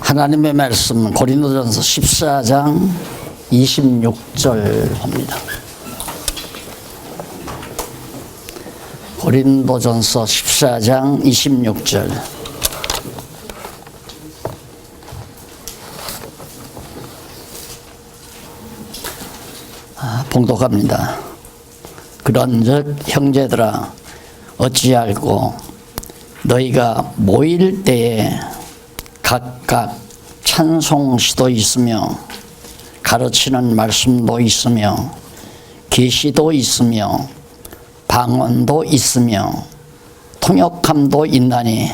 하나님의 말씀 고린도전서 14장 26절 봅니다. 고린도전서 14장 26절. 봉독합니다. 그런즉 형제들아 어찌할꼬 너희가 모일 때에 각각 찬송시도 있으며 가르치는 말씀도 있으며 계시도 있으며 방언도 있으며 통역함도 있나니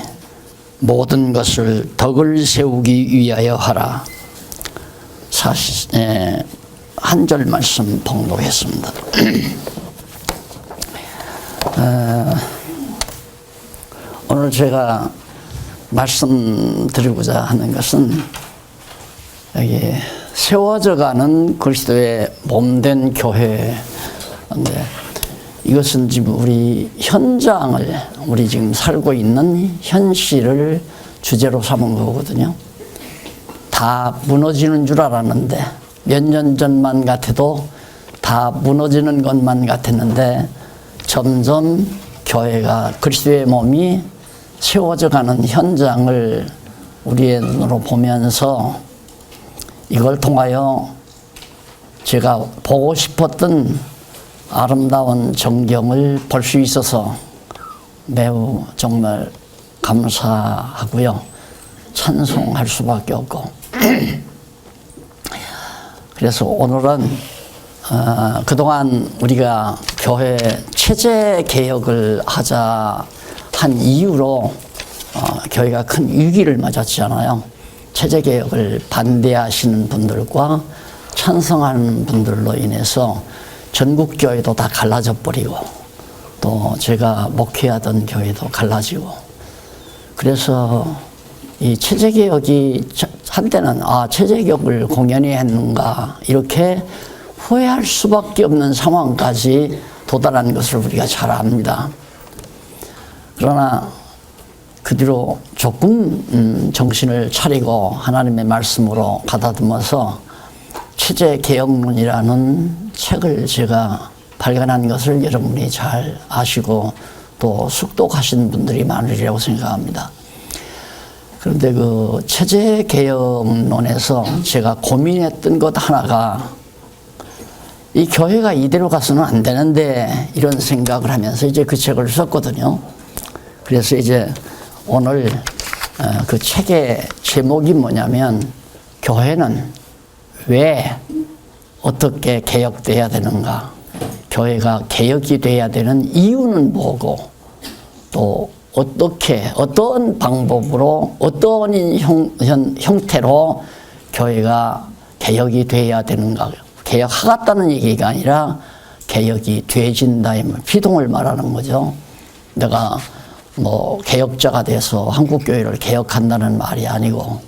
모든 것을 덕을 세우기 위하여 하라. 한 절 말씀 봉독했습니다. 오늘 제가 말씀드리고자 하는 것은 여기 세워져가는 그리스도의 몸된 교회인데, 이것은 지금 우리 현장을, 우리 지금 살고 있는 현실을 주제로 삼은 거거든요. 다 무너지는 줄 알았는데, 몇 년 전만 같아도 다 무너지는 것만 같았는데, 점점 교회가, 그리스도의 몸이 세워져가는 현장을 우리의 눈으로 보면서 이걸 통하여 제가 보고 싶었던 아름다운 전경을 볼 수 있어서 매우 정말 감사하고요. 찬송할 수밖에 없고. 그래서 오늘은 그동안 우리가 교회 체제 개혁을 하자 한 이유로 교회가 큰 위기를 맞았잖아요. 체제 개혁을 반대하시는 분들과 찬성하는 분들로 인해서 전국 교회도 다 갈라져 버리고, 또 제가 목회하던 교회도 갈라지고, 그래서 이 체제 개혁이 한때는 체제 개혁을 공연히 했는가 이렇게 후회할 수밖에 없는 상황까지 도달한 것을 우리가 잘 압니다. 그러나 그 뒤로 조금 정신을 차리고 하나님의 말씀으로 가다듬어서 체제개혁론이라는 책을 제가 발간한 것을 여러분이 잘 아시고 또 숙독하신 분들이 많으리라고 생각합니다. 그런데 그 체제개혁론에서 제가 고민했던 것 하나가, 이 교회가 이대로 가서는 안 되는데 이런 생각을 하면서 이제 그 책을 썼거든요. 그래서 이제 오늘 그 책의 제목이 뭐냐면, 교회는 왜 어떻게 개혁돼야 되는가, 교회가 개혁이 돼야 되는 이유는 뭐고, 또 어떻게, 어떤 방법으로, 어떤 형태로 교회가 개혁이 돼야 되는가. 개혁하겠다는 얘기가 아니라 개혁이 되어진다, 피동을 말하는 거죠. 내가 개혁자가 돼서 한국교회를 개혁한다는 말이 아니고.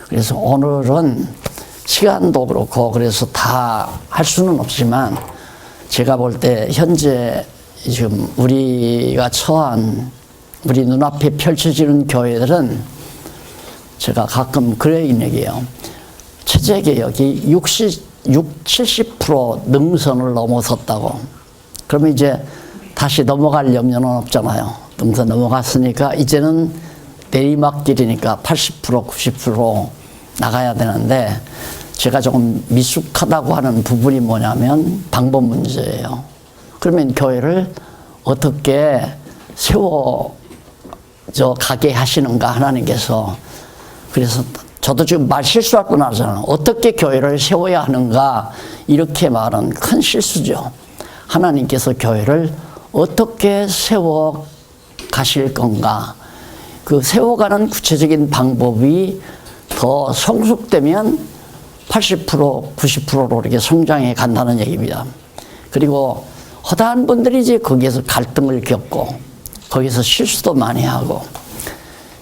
그래서 오늘은 시간도 그렇고 그래서 다 할 수는 없지만, 제가 볼 때 현재 지금 우리가 처한, 우리 눈앞에 펼쳐지는 교회들은 제가 가끔 그런 얘기해요. 체제개혁이 70% 능선을 넘어섰다고. 그러면 이제 다시 넘어갈 염려는 없잖아요. 능선 넘어갔으니까 이제는 내리막길이니까 80%, 90% 나가야 되는데, 제가 조금 미숙하다고 하는 부분이 뭐냐면 방법 문제예요. 그러면 교회를 어떻게 세워져 가게 하시는가, 하나님께서. 그래서 저도 지금 말 실수할 뻔 하잖아요. 어떻게 교회를 세워야 하는가, 이렇게 말은 큰 실수죠. 하나님께서 교회를 어떻게 세워 가실 건가, 그 세워가는 구체적인 방법이 더 성숙되면 80%, 90%로 이렇게 성장해 간다는 얘기입니다. 그리고 허다한 분들이 이제 거기에서 갈등을 겪고 거기서 실수도 많이 하고,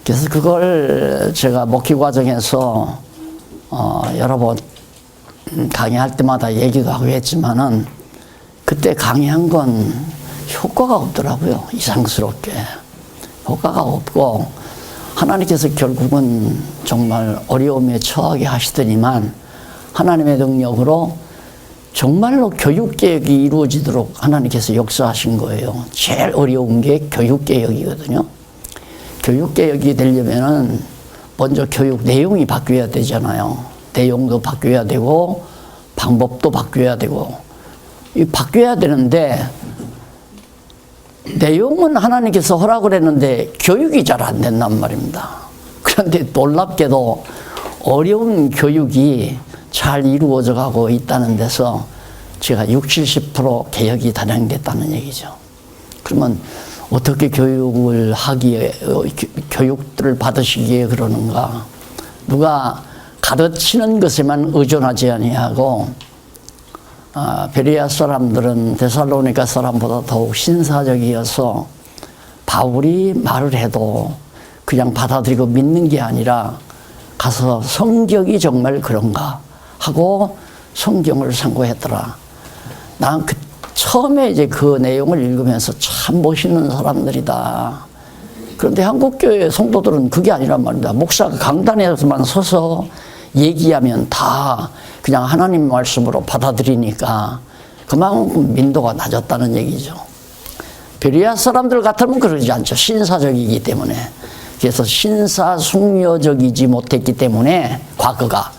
그래서 그걸 제가 목회 과정에서 여러 번 강의할 때마다 얘기도 하고 했지만은, 그때 강의한 건 효과가 없더라고요. 이상스럽게 효과가 없고, 하나님께서 결국은 정말 어려움에 처하게 하시더니만 하나님의 능력으로 정말로 교육개혁이 이루어지도록 하나님께서 역사하신 거예요. 제일 어려운 게 교육개혁이거든요. 교육개혁이 되려면은 먼저 교육 내용이 바뀌어야 되잖아요. 내용도 바뀌어야 되고 방법도 바뀌어야 되고 이 바뀌어야 되는데 내용은 하나님께서 허락을 했는데 교육이 잘 안 된단 말입니다. 그런데 놀랍게도 어려운 교육이 잘 이루어져 가고 있다는 데서 제가 60~70% 개혁이 단행됐다는 얘기죠. 그러면 어떻게 교육을 하기에, 교육들을 받으시기에 그러는가? 누가 가르치는 것에만 의존하지 아니하고 베레아 사람들은 데살로니가 사람보다 더욱 신사적이어서 바울이 말을 해도 그냥 받아들이고 믿는 게 아니라 가서 성경이 정말 그런가 하고 성경을 상고했더라. 난 처음에 이제 그 내용을 읽으면서 참 멋있는 사람들이다. 그런데 한국교회 성도들은 그게 아니란 말입니다. 목사가 강단에서만 서서 얘기하면 다 그냥 하나님 말씀으로 받아들이니까 그만큼 민도가 낮았다는 얘기죠. 베레아 사람들 같으면 그러지 않죠. 신사적이기 때문에. 그래서 신사숙녀적이지 못했기 때문에 과거가.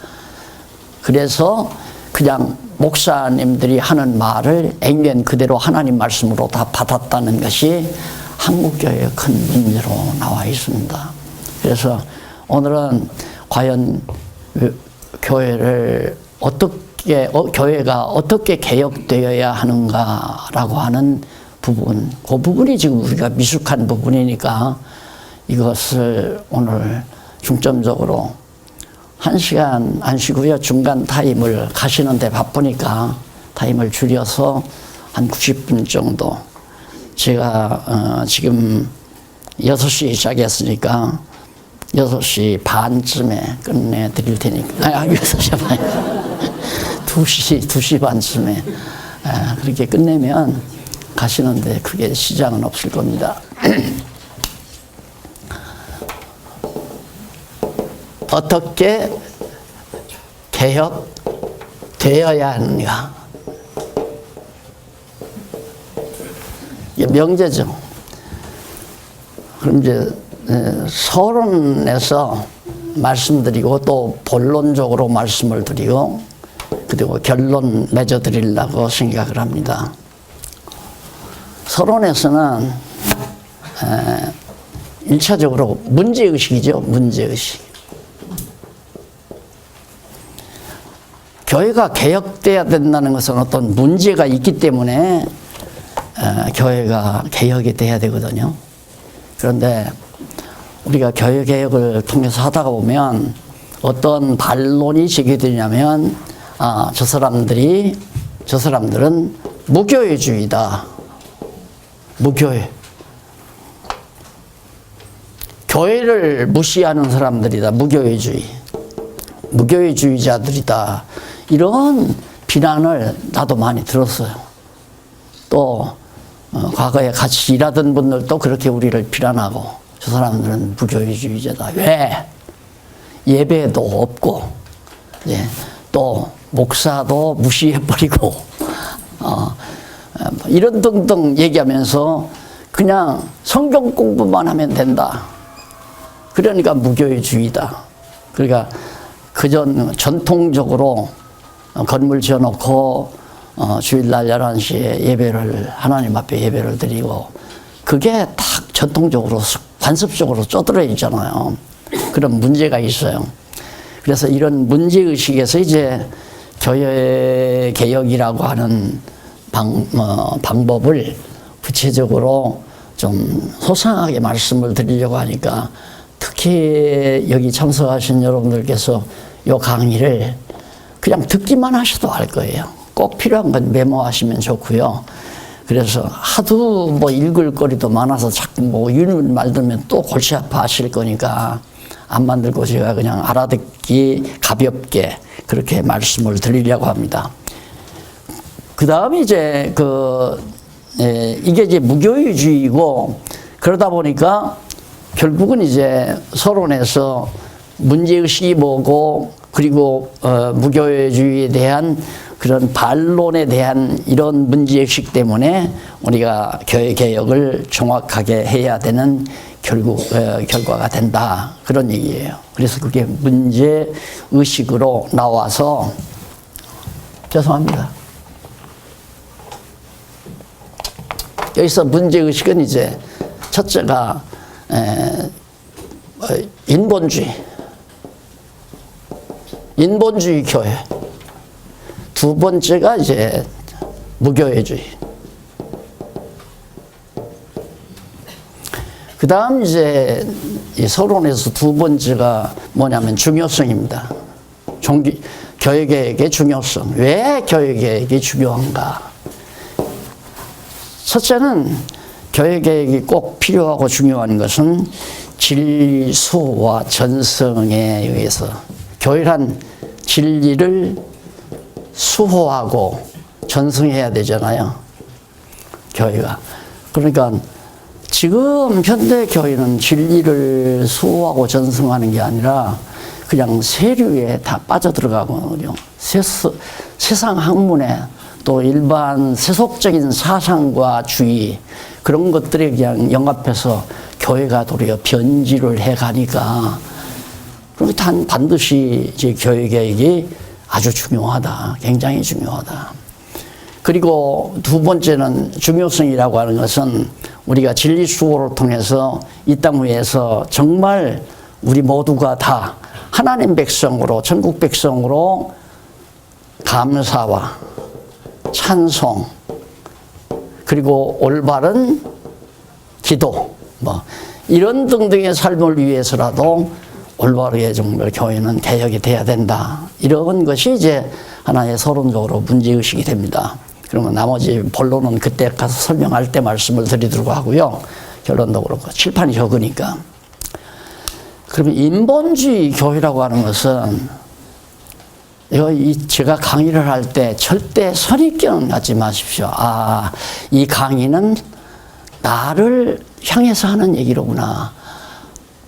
그래서 그냥 목사님들이 하는 말을 액면 그대로 하나님 말씀으로 다 받았다는 것이 한국교회의 큰 문제로 나와 있습니다. 그래서 오늘은 과연 교회를 교회가 어떻게 개혁되어야 하는가라고 하는 부분, 그 부분이 지금 우리가 미숙한 부분이니까 이것을 오늘 중점적으로 1시간 안 쉬고요. 중간 타임을 가시는데 바쁘니까 타임을 줄여서 한 90분 정도. 제가 지금 6시에 시작했으니까 6시 반쯤에 끝내드릴 테니까. 6시 반. 2시 반쯤에. 그렇게 끝내면 가시는데 크게 시장은 없을 겁니다. 어떻게 개혁되어야 하는가? 이게 명제죠. 그럼 이제 서론에서 말씀드리고 또 본론적으로 말씀을 드리고 그리고 결론 맺어드리려고 생각을 합니다. 서론에서는 1차적으로 문제의식이죠. 문제의식. 교회가 개혁돼야 된다는 것은 어떤 문제가 있기 때문에 교회가 개혁이 돼야 되거든요. 그런데 우리가 교회 개혁을 통해서 하다가 보면 어떤 반론이 제기되냐면 저 사람들은 무교회주의다. 무교회. 교회를 무시하는 사람들이다. 무교회주의. 무교회주의자들이다. 이런 비난을 나도 많이 들었어요. 또 과거에 같이 일하던 분들도 그렇게 우리를 비난하고 저 사람들은 무교회주의자다. 왜? 예배도 없고 또 목사도 무시해버리고 이런 등등 얘기하면서 그냥 성경 공부만 하면 된다. 그러니까 무교회주의다. 그러니까 전통적으로 건물 지어놓고 주일날 11시에 예배를 하나님 앞에 예배를 드리고 그게 딱 전통적으로 관습적으로 쪼들어 있잖아요. 그런 문제가 있어요. 그래서 이런 문제의식에서 이제 교회 개혁이라고 하는 방법을 구체적으로 좀 소상하게 말씀을 드리려고 하니까 특히 여기 참석하신 여러분들께서 이 강의를 그냥 듣기만 하셔도 알 거예요. 꼭 필요한 건 메모하시면 좋고요. 그래서 하도 읽을 거리도 많아서 자꾸 이런 말 들으면 또 골치 아파 하실 거니까 안 만들고 제가 그냥 알아듣기 가볍게 그렇게 말씀을 드리려고 합니다. 그 다음에 이제 이게 이제 무교회주의고 그러다 보니까 결국은 이제 서론에서 문제의식이 뭐고, 그리고 무교회주의에 대한 그런 반론에 대한 이런 문제의식 때문에 우리가 교회 개혁을 정확하게 해야 되는 결과가 된다, 그런 얘기예요. 그래서 그게 문제의식으로 나와서, 죄송합니다. 여기서 문제의식은 이제 첫째가 인본주의 교회, 두 번째가 이제 무교회주의, 그 다음 이제 이 서론에서 두 번째가 뭐냐면 중요성입니다. 교회개혁의 중요성. 왜 교회개혁이 중요한가? 첫째는 교회개혁이 꼭 필요하고 중요한 것은 진리수호와 전승에 의해서, 교회란 진리를 수호하고 전승해야 되잖아요, 교회가. 그러니까 지금 현대 교회는 진리를 수호하고 전승하는 게 아니라 그냥 세류에 다 빠져들어가거든요. 세상 학문에, 또 일반 세속적인 사상과 주의, 그런 것들에 그냥 영합해서 교회가 도리어 변질을 해가니까, 그러니까 반드시 이제 교회 개혁이 아주 중요하다, 굉장히 중요하다. 그리고 두 번째는 중요성이라고 하는 것은 우리가 진리 수호를 통해서 이 땅 위에서 정말 우리 모두가 다 하나님 백성으로, 천국 백성으로 감사와 찬송, 그리고 올바른 기도, 이런 등등의 삶을 위해서라도 올바르게 정말 교회는 개혁이 돼야 된다, 이런 것이 이제 하나의 서론적으로 문제의식이 됩니다. 그러면 나머지 본론은 그때 가서 설명할 때 말씀을 드리도록 하고요. 결론도 그렇고 칠판이 적으니까. 그러면 인본주의 교회라고 하는 것은, 제가 강의를 할 때 절대 선입견 갖지 마십시오. 이 강의는 나를 향해서 하는 얘기로구나.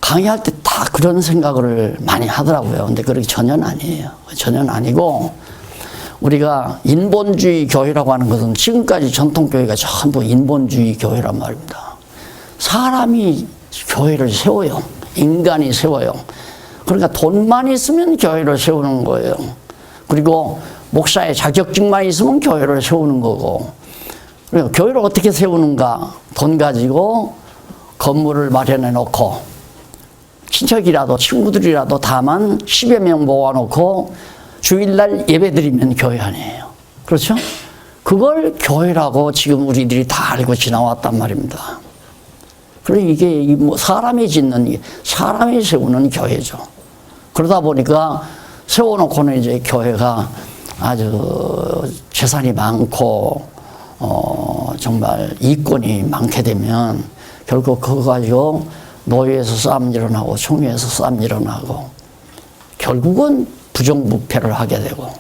강의할 때 다 그런 생각을 많이 하더라고요. 근데 그렇게 전혀 아니에요. 전혀 아니고, 우리가 인본주의 교회라고 하는 것은 지금까지 전통교회가 전부 인본주의 교회란 말입니다. 사람이 교회를 세워요. 인간이 세워요. 그러니까 돈만 있으면 교회를 세우는 거예요. 그리고 목사의 자격증만 있으면 교회를 세우는 거고, 그리고 교회를 어떻게 세우는가? 돈 가지고 건물을 마련해 놓고, 친척이라도 친구들이라도 다만 10여 명 모아놓고 주일날 예배드리면 교회 아니에요. 그렇죠? 그걸 교회라고 지금 우리들이 다 알고 지나왔단 말입니다. 그러니까 이게 사람이 짓는, 사람이 세우는 교회죠. 그러다 보니까 세워놓고는 이제 교회가 아주 재산이 많고, 정말 이권이 많게 되면 결국 그거 가지고 노예에서 싸움 일어나고 총회에서 싸움 일어나고 결국은 부정부패를 하게 되고,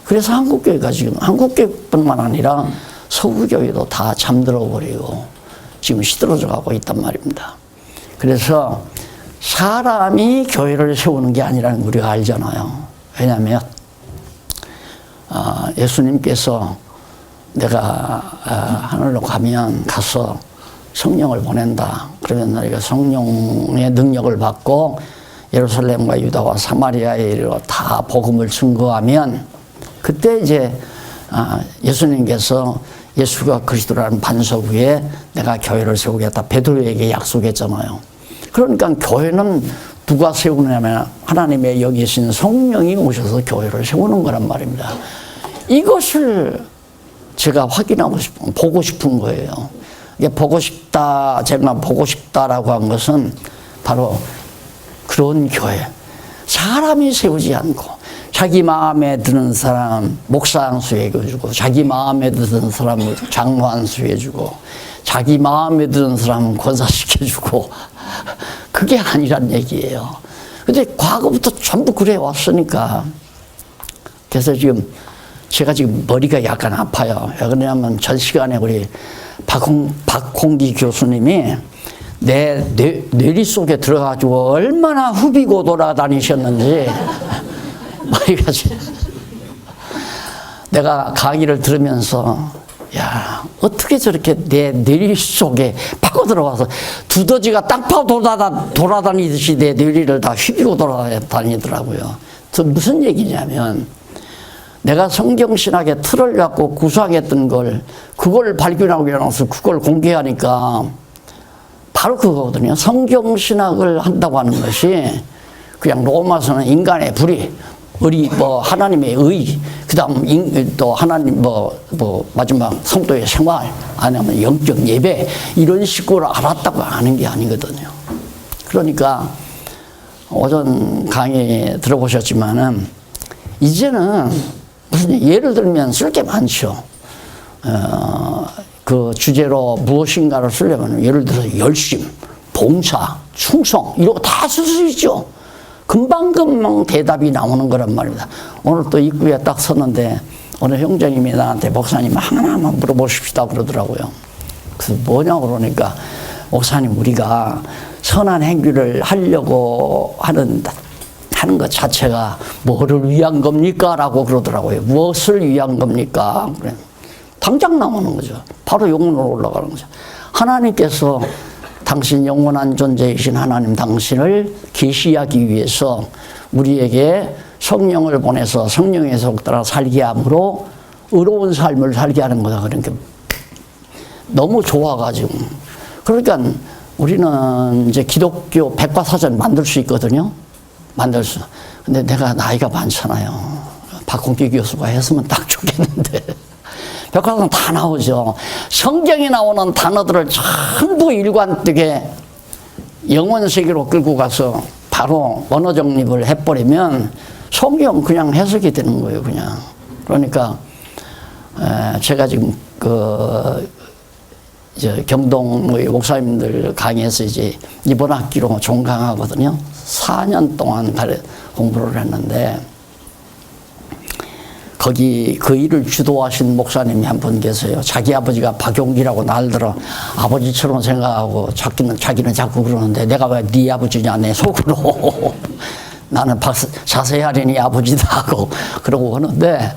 그래서 한국교회가 지금, 한국교회뿐만 아니라 서구교회도 다 잠들어 버리고 지금 시들어져 가고 있단 말입니다. 그래서 사람이 교회를 세우는 게 아니라는 걸 우리가 알잖아요. 왜냐하면 예수님께서 내가 하늘로 가서 성령을 보낸다. 그러면 너희가 성령의 능력을 받고 예루살렘과 유다와 사마리아에 이르러 다 복음을 증거하면, 그때 이제 예수님께서 예수가 그리스도라는 반석 위에 내가 교회를 세우겠다 베드로에게 약속했잖아요. 그러니까 교회는 누가 세우냐면 하나님의 여기신 성령이 오셔서 교회를 세우는 거란 말입니다. 이것을 제가 확인하고 보고 싶은 거예요. 이게 제가 보고 싶다라고 한 것은 바로 그런 교회. 사람이 세우지 않고 자기 마음에 드는 사람 목사 한 수 해주고, 자기 마음에 드는 사람을 장로 한 수 해주고, 자기 마음에 드는 사람은 권사시켜주고, 그게 아니란 얘기예요. 근데 과거부터 전부 그래 왔으니까. 그래서 제가 지금 머리가 약간 아파요. 왜 그러냐면 전 시간에 우리 박홍기 교수님이 내 뇌리 속에 들어가지고 얼마나 후비고 돌아다니셨는지 말이가지. 내가 강의를 들으면서 야, 어떻게 저렇게 내 뇌리 속에 파고 들어와서 두더지가 땅 파고 돌아다니듯이 내 뇌리를 다 휘비고 돌아다니더라고요. 무슨 얘기냐면 내가 성경신학의 틀을 갖고 구상했던 그걸 발견하고 나서 그걸 공개하니까 바로 그거거든요. 성경신학을 한다고 하는 것이 그냥 로마서는 인간의 불의, 하나님의 의, 그 다음 또 하나님 마지막 성도의 생활, 아니면 영적 예배, 이런 식으로 알았다고 하는 게 아니거든요. 그러니까 오전 강의 들어보셨지만은 이제는 무슨 예를 들면 쓸 게 많죠. 그 주제로 무엇인가를 쓰려면 예를 들어서 열심, 봉사, 충성 이런 거 다 쓸 수 있죠. 금방금방 대답이 나오는 거란 말입니다. 오늘 또 입구에 딱 섰는데 어느 형제님이 나한테 목사님 하나만 물어보십시다 그러더라고요. 그래서 뭐냐고 그러니까 목사님 우리가 선한 행위를 하려고 하는 것 자체가 뭐를 위한 겁니까? 라고 그러더라고요. 무엇을 위한 겁니까? 그래. 당장 나오는 거죠. 바로 영혼으로 올라가는 거죠. 하나님께서 당신 영원한 존재이신 하나님 당신을 계시하기 위해서 우리에게 성령을 보내서 성령의 속 따라 살게 함으로 의로운 삶을 살게 하는 거다. 그러니까 너무 좋아가지고. 그러니까 우리는 이제 기독교 백과사전 만들 수 있거든요. 근데 내가 나이가 많잖아요. 박홍기 교수가 했으면 딱 좋겠는데. 백과사전 다 나오죠. 성경에 나오는 단어들을 전부 일관되게 영원 세계로 끌고 가서 바로 언어 정립을 해버리면 성경 그냥 해석이 되는 거예요, 그냥. 그러니까 제가 지금 경동의 목사님들 강의에서 이제 이번 학기로 종강하거든요. 4년 동안 공부를 했는데 거기 그 일을 주도하신 목사님이 한 분 계세요. 자기 아버지가 박용기라고 날들어 아버지처럼 생각하고 자기는 자꾸 그러는데 내가 왜 네 아버지냐 내 속으로 나는 자세히 하려니 아버지다 하고 그러고 하는데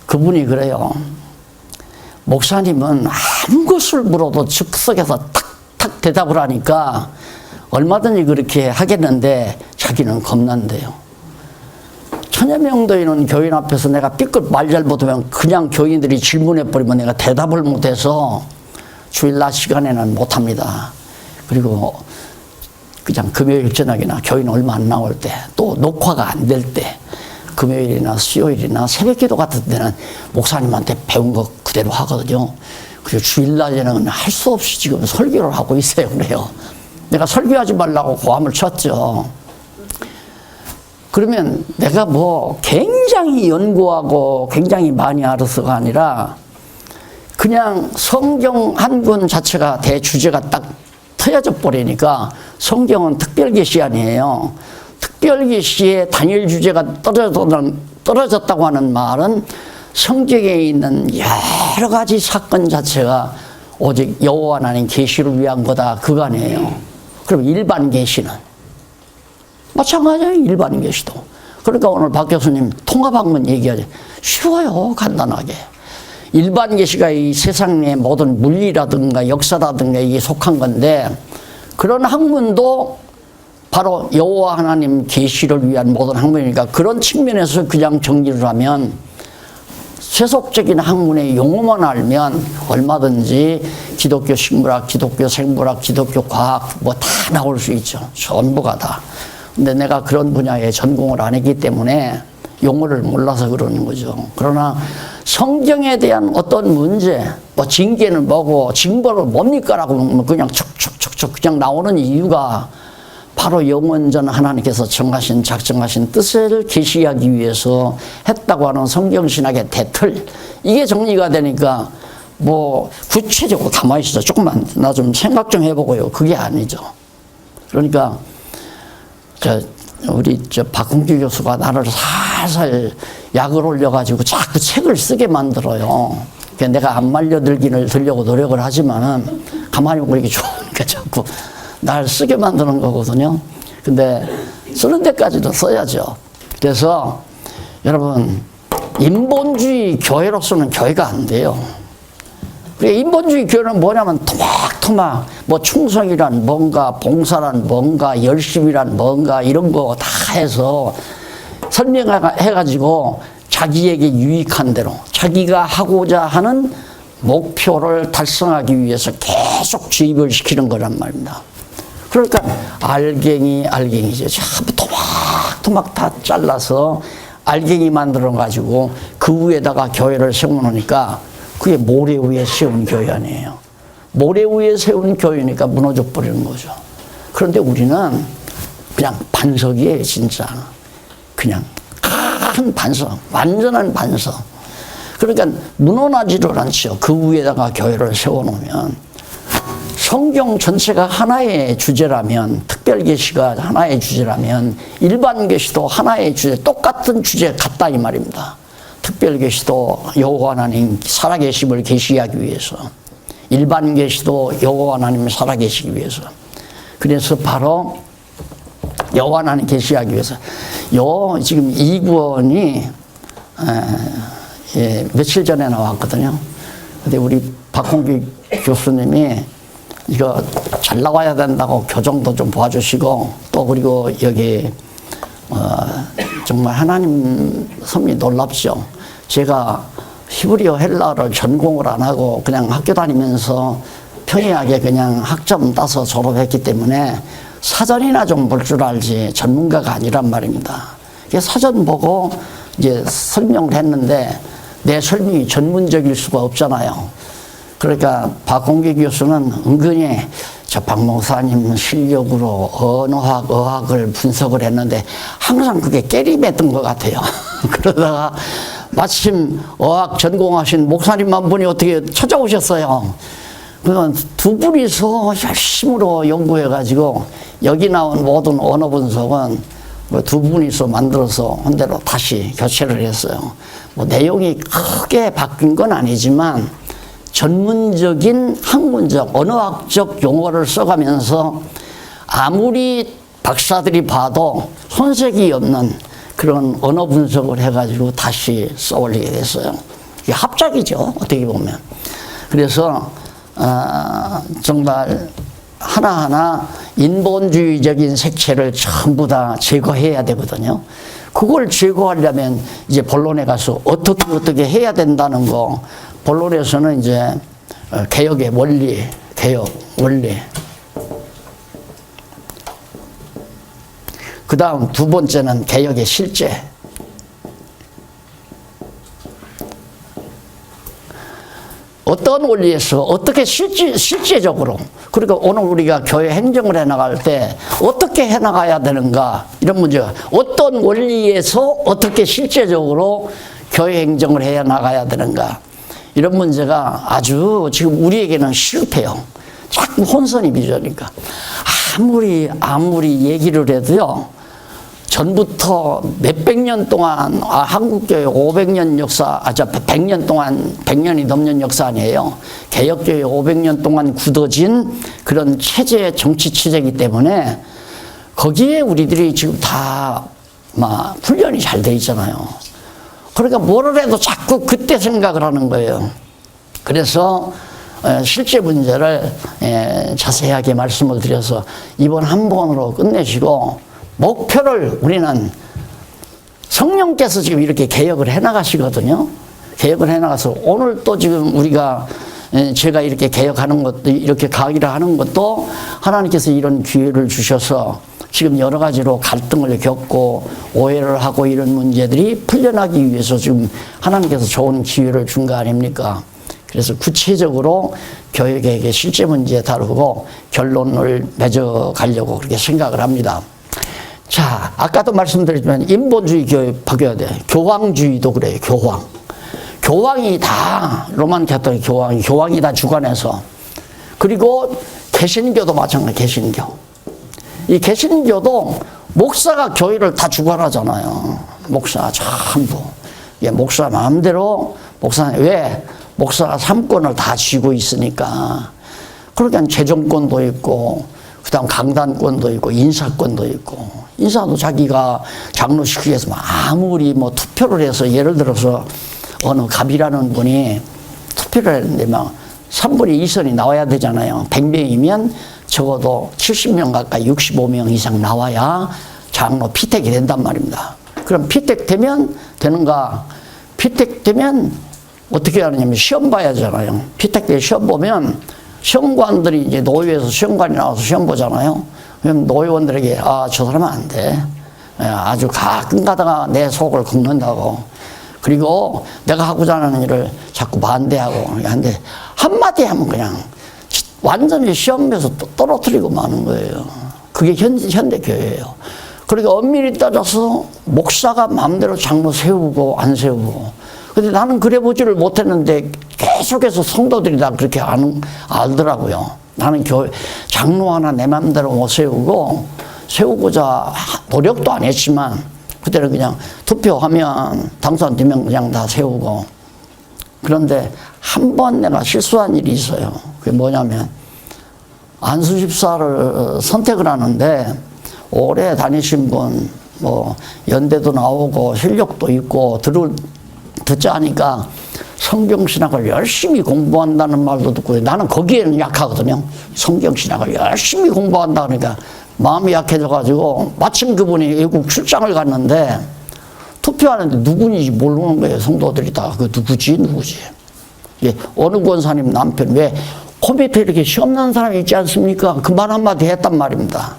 그분이 그래요. 목사님은 아무 것을 물어도 즉석에서 탁탁 대답을 하니까 얼마든지 그렇게 하겠는데 자기는 겁난대요. 천여명도에는 교인 앞에서 내가 삐끗 말 잘못하면 그냥 교인들이 질문해버리면 내가 대답을 못해서 주일 낮 시간에는 못합니다. 그리고 그냥 금요일 저녁이나 교인 얼마 안 나올 때 또 녹화가 안 될 때 금요일이나 수요일이나 새벽기도 같은 때는 목사님한테 배운 거 그대로 하거든요. 그리고 주일날에는 할 수 없이 지금 설교를 하고 있어요. 그래요. 내가 설교하지 말라고 고함을 쳤죠. 그러면 내가 뭐 굉장히 연구하고 굉장히 많이 알아서가 아니라 그냥 성경 한 권 자체가 대주제가 딱 트여져 버리니까 성경은 특별계시 아니에요. 특별계시의 단일 주제가 떨어졌다고 하는 말은 성경에 있는 여러 가지 사건 자체가 오직 여호와 하나님 계시를 위한 거다 그거 아니에요. 그럼 일반 계시는 마찬가지예요. 일반 계시도. 그러니까 오늘 박 교수님 통합학문 얘기하죠. 쉬워요. 간단하게. 일반 계시가 이 세상의 모든 물리라든가 역사라든가 이게 속한 건데 그런 학문도 바로 여호와 하나님 계시를 위한 모든 학문이니까 그런 측면에서 그냥 정리를 하면 세속적인 학문의 용어만 알면 얼마든지 기독교 식물학, 기독교 생물학, 기독교 과학 뭐 다 나올 수 있죠. 전부가 다. 근데 내가 그런 분야에 전공을 안 했기 때문에 용어를 몰라서 그러는 거죠. 그러나 성경에 대한 어떤 문제, 뭐 징계는 뭐고 징벌은 뭡니까? 라고 그냥 촉촉촉촉 그냥 나오는 이유가 바로 영원전 하나님께서 정하신 작정하신 뜻을 계시하기 위해서 했다고 하는 성경신학의 대틀 이게 정리가 되니까 뭐 구체적으로 가만히 있어 조금만 나 좀 생각 좀 해보고요. 그게 아니죠. 그러니까 우리 박홍기 교수가 나를 살살 약을 올려가지고 자꾸 책을 쓰게 만들어요. 내가 안 말려들기를 들려고 노력을 하지만은 가만히 보고 이게 좋으니까 자꾸 날 쓰게 만드는 거거든요. 근데 쓰는 데까지도 써야죠. 그래서 여러분, 인본주의 교회로서는 교회가 안 돼요. 인본주의 교회는 뭐냐면 토막토막 뭐 충성이란 뭔가, 봉사란 뭔가, 열심이란 뭔가 이런 거 다 해서 설명해가지고 자기에게 유익한 대로 자기가 하고자 하는 목표를 달성하기 위해서 계속 주입을 시키는 거란 말입니다. 그러니까 알갱이죠. 전부 토막 다 잘라서 알갱이 만들어 가지고 그 위에다가 교회를 세워놓으니까 그게 모래 위에 세운 교회 아니에요. 모래 위에 세운 교회니까 무너져 버리는 거죠. 그런데 우리는 그냥 반석이에요, 진짜. 그냥 큰 반석, 완전한 반석. 그러니까 무너나지를 않죠. 그 위에다가 교회를 세워놓으면. 성경 전체가 하나의 주제라면, 특별계시가 하나의 주제라면, 일반계시도 하나의 주제, 똑같은 주제 같다 이 말입니다. 특별계시도 여호와 하나님 살아계심을 계시하기 위해서, 일반계시도 여호와 하나님 살아계시기 위해서. 그래서 바로 여호와 하나님 계시하기 위해서 지금 2권이 며칠 전에 나왔거든요. 근데 우리 박홍기 교수님이 이거 잘 나와야 된다고 교정도 좀 도와주시고, 또 그리고 여기 정말 하나님 섭리 놀랍죠. 제가 히브리어 헬라어를 전공을 안 하고 그냥 학교 다니면서 평이하게 그냥 학점 따서 졸업했기 때문에 사전이나 좀 볼 줄 알지 전문가가 아니란 말입니다. 사전 보고 이제 설명을 했는데 내 설명이 전문적일 수가 없잖아요. 그러니까 박홍기 교수는 은근히 저 박 목사님 실력으로 언어학, 어학을 분석을 했는데 항상 그게 깨림했던 것 같아요. 그러다가 마침 어학 전공하신 목사님만 분이 어떻게 찾아오셨어요. 그러면 두 분이서 열심으로 연구해가지고 여기 나온 모든 언어 분석은 두 분이서 만들어서 한 대로 다시 교체를 했어요. 뭐 내용이 크게 바뀐 건 아니지만 전문적인 학문적, 언어학적 용어를 써가면서 아무리 박사들이 봐도 손색이 없는 그런 언어 분석을 해가지고 다시 써올리게 됐어요. 이게 합작이죠, 어떻게 보면. 그래서 정말 하나하나 인본주의적인 색채를 전부 다 제거해야 되거든요. 그걸 제거하려면 이제 본론에 가서 어떻게 해야 된다는 거, 본론에서는 이제 개혁의 원리, 개혁 원리. 그 다음 두 번째는 개혁의 실제. 어떤 원리에서 어떻게 실제적으로, 그러니까 오늘 우리가 교회 행정을 해나갈 때 어떻게 해나가야 되는가, 이런 문제가 어떤 원리에서 어떻게 실제적으로 교회 행정을 해 나가야 되는가, 이런 문제가 아주 지금 우리에게는 실패요. 자꾸 혼선이 빚으니까 아무리 얘기를 해도요, 전부터 몇백 년 동안, 한국교회 500년 역사, 100년 동안, 100년이 넘는 역사 아니에요. 개혁교회 500년 동안 굳어진 그런 체제, 정치 체제이기 때문에 거기에 우리들이 지금 다 막 훈련이 잘 돼 있잖아요. 그러니까 뭐를 해도 자꾸 그때 생각을 하는 거예요. 그래서 실제 문제를 자세하게 말씀을 드려서 이번 한 번으로 끝내시고, 목표를 우리는 성령께서 지금 이렇게 개혁을 해나가시거든요. 개혁을 해나가서 오늘 또 지금 우리가 제가 이렇게 개혁하는 것도, 이렇게 강의를 하는 것도 하나님께서 이런 기회를 주셔서 지금 여러 가지로 갈등을 겪고 오해를 하고 이런 문제들이 풀려나기 위해서 지금 하나님께서 좋은 기회를 준 거 아닙니까? 그래서 구체적으로 교육의 실제 문제 다루고 결론을 맺어가려고 그렇게 생각을 합니다. 자, 아까도 말씀드렸지만 인본주의 교회 바뀌어야 돼. 교황주의도 그래요. 교황이 다 로만 가톨릭 교황이 다 주관해서. 그리고 개신교도 마찬가지. 개신교. 이 개신교도 목사가 교회를 다 주관하잖아요. 목사 전부. 목사 마음대로 왜? 목사가 삼권을 다 쥐고 있으니까. 그러니까 재정권도 있고, 그다음 강단권도 있고 인사권도 있고, 인사도 자기가 장로시키기 위해서 아무리 뭐 투표를 해서, 예를 들어서 어느 갑이라는 분이 투표를 했는데 막 3분의 2선이 나와야 되잖아요. 100명이면 적어도 70명 가까이 65명 이상 나와야 장로 피택이 된단 말입니다. 그럼 피택되면 되는가? 피택되면 어떻게 하느냐면 시험 봐야 하잖아요. 피택돼 시험 보면 시험관들이 이제 노예에서 시험관이 나와서 시험 보잖아요. 그럼 노예원들에게 저 사람은 안 돼. 아주 가끔 가다가 내 속을 긁는다고. 그리고 내가 하고자 하는 일을 자꾸 반대하고 하는데 한마디 하면 그냥 완전히 시험에서 떨어뜨리고 마는 거예요. 그게 현대교회예요. 그러니까 엄밀히 따져서 목사가 마음대로 장로 세우고 안 세우고. 근데 나는 그래 보지를 못했는데 계속해서 성도들이 다 그렇게 알더라고요. 나는 장로 하나 내 마음대로 못 세우고자 노력도 안 했지만, 그때는 그냥 투표하면 당선되면 그냥 다 세우고. 그런데 한 번 내가 실수한 일이 있어요. 그게 뭐냐면, 안수 집사를 선택을 하는데, 오래 다니신 분, 뭐 연대도 나오고 실력도 있고 듣자 하니까 성경신학을 열심히 공부한다는 말도 듣고, 나는 거기에는 약하거든요. 성경신학을 열심히 공부한다 그러니까 마음이 약해져가지고, 마침 그분이 외국 출장을 갔는데 투표하는데 누구인지 모르는 거예요. 성도들이 다. 그 누구지? 예, 어느 권사님 남편, 왜 코 밑에 이렇게 시험난 사람이 있지 않습니까? 그 말 한마디 했단 말입니다.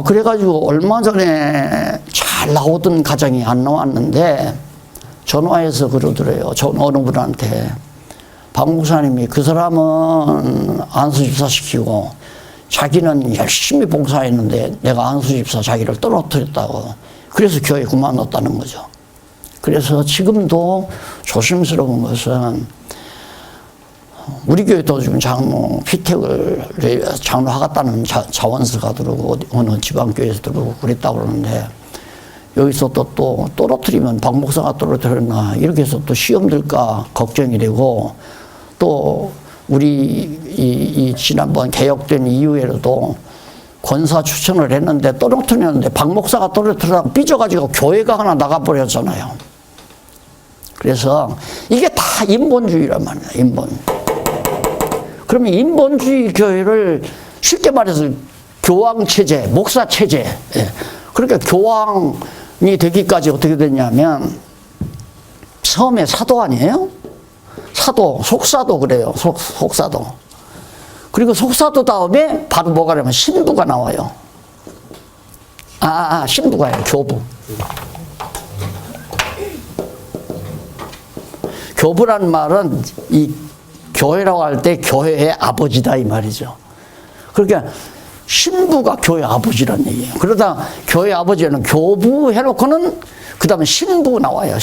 그래가지고 얼마 전에 잘 나오던 가정이 안 나왔는데 전화해서 그러더래요. 어느 분한테. 박 목사님이 그 사람은 안수집사 시키고 자기는 열심히 봉사했는데 내가 안수집사 자기를 떨어뜨렸다고. 그래서 교회 그만뒀다는 거죠. 그래서 지금도 조심스러운 것은, 우리 교회도 지금 장로 피택을 장로 하겠다는 자원서가 들어오고 어느 지방교회에서 들어오고 그랬다고 그러는데, 여기서 또 떨어뜨리면 박 목사가 떨어뜨렸나 이렇게 해서 또 시험 들까 걱정이 되고, 또 우리 이 지난번 개혁된 이후에도 권사 추천을 했는데 떨어뜨렸는데 박 목사가 떨어뜨리다가 삐져가지고 교회가 하나 나가버렸잖아요. 그래서 이게 다 인본주의란 말이야. 그러면 인본주의 교회를 쉽게 말해서 교황체제, 목사체제. 그러니까 교황이 되기까지 어떻게 됐냐면, 처음에 사도 아니에요? 사도, 속사도 그래요. 속사도. 그리고 속사도 다음에 바로 뭐가 되면 신부가 나와요. 신부가요. 교부. 교부란 말은 이 교회라고 할 때 교회의 아버지다 이 말이죠. 그러니까 신부가 교회 아버지란 얘기예요. 그러다 교회 아버지는 교부 해놓고는 그 다음에 신부 나와요.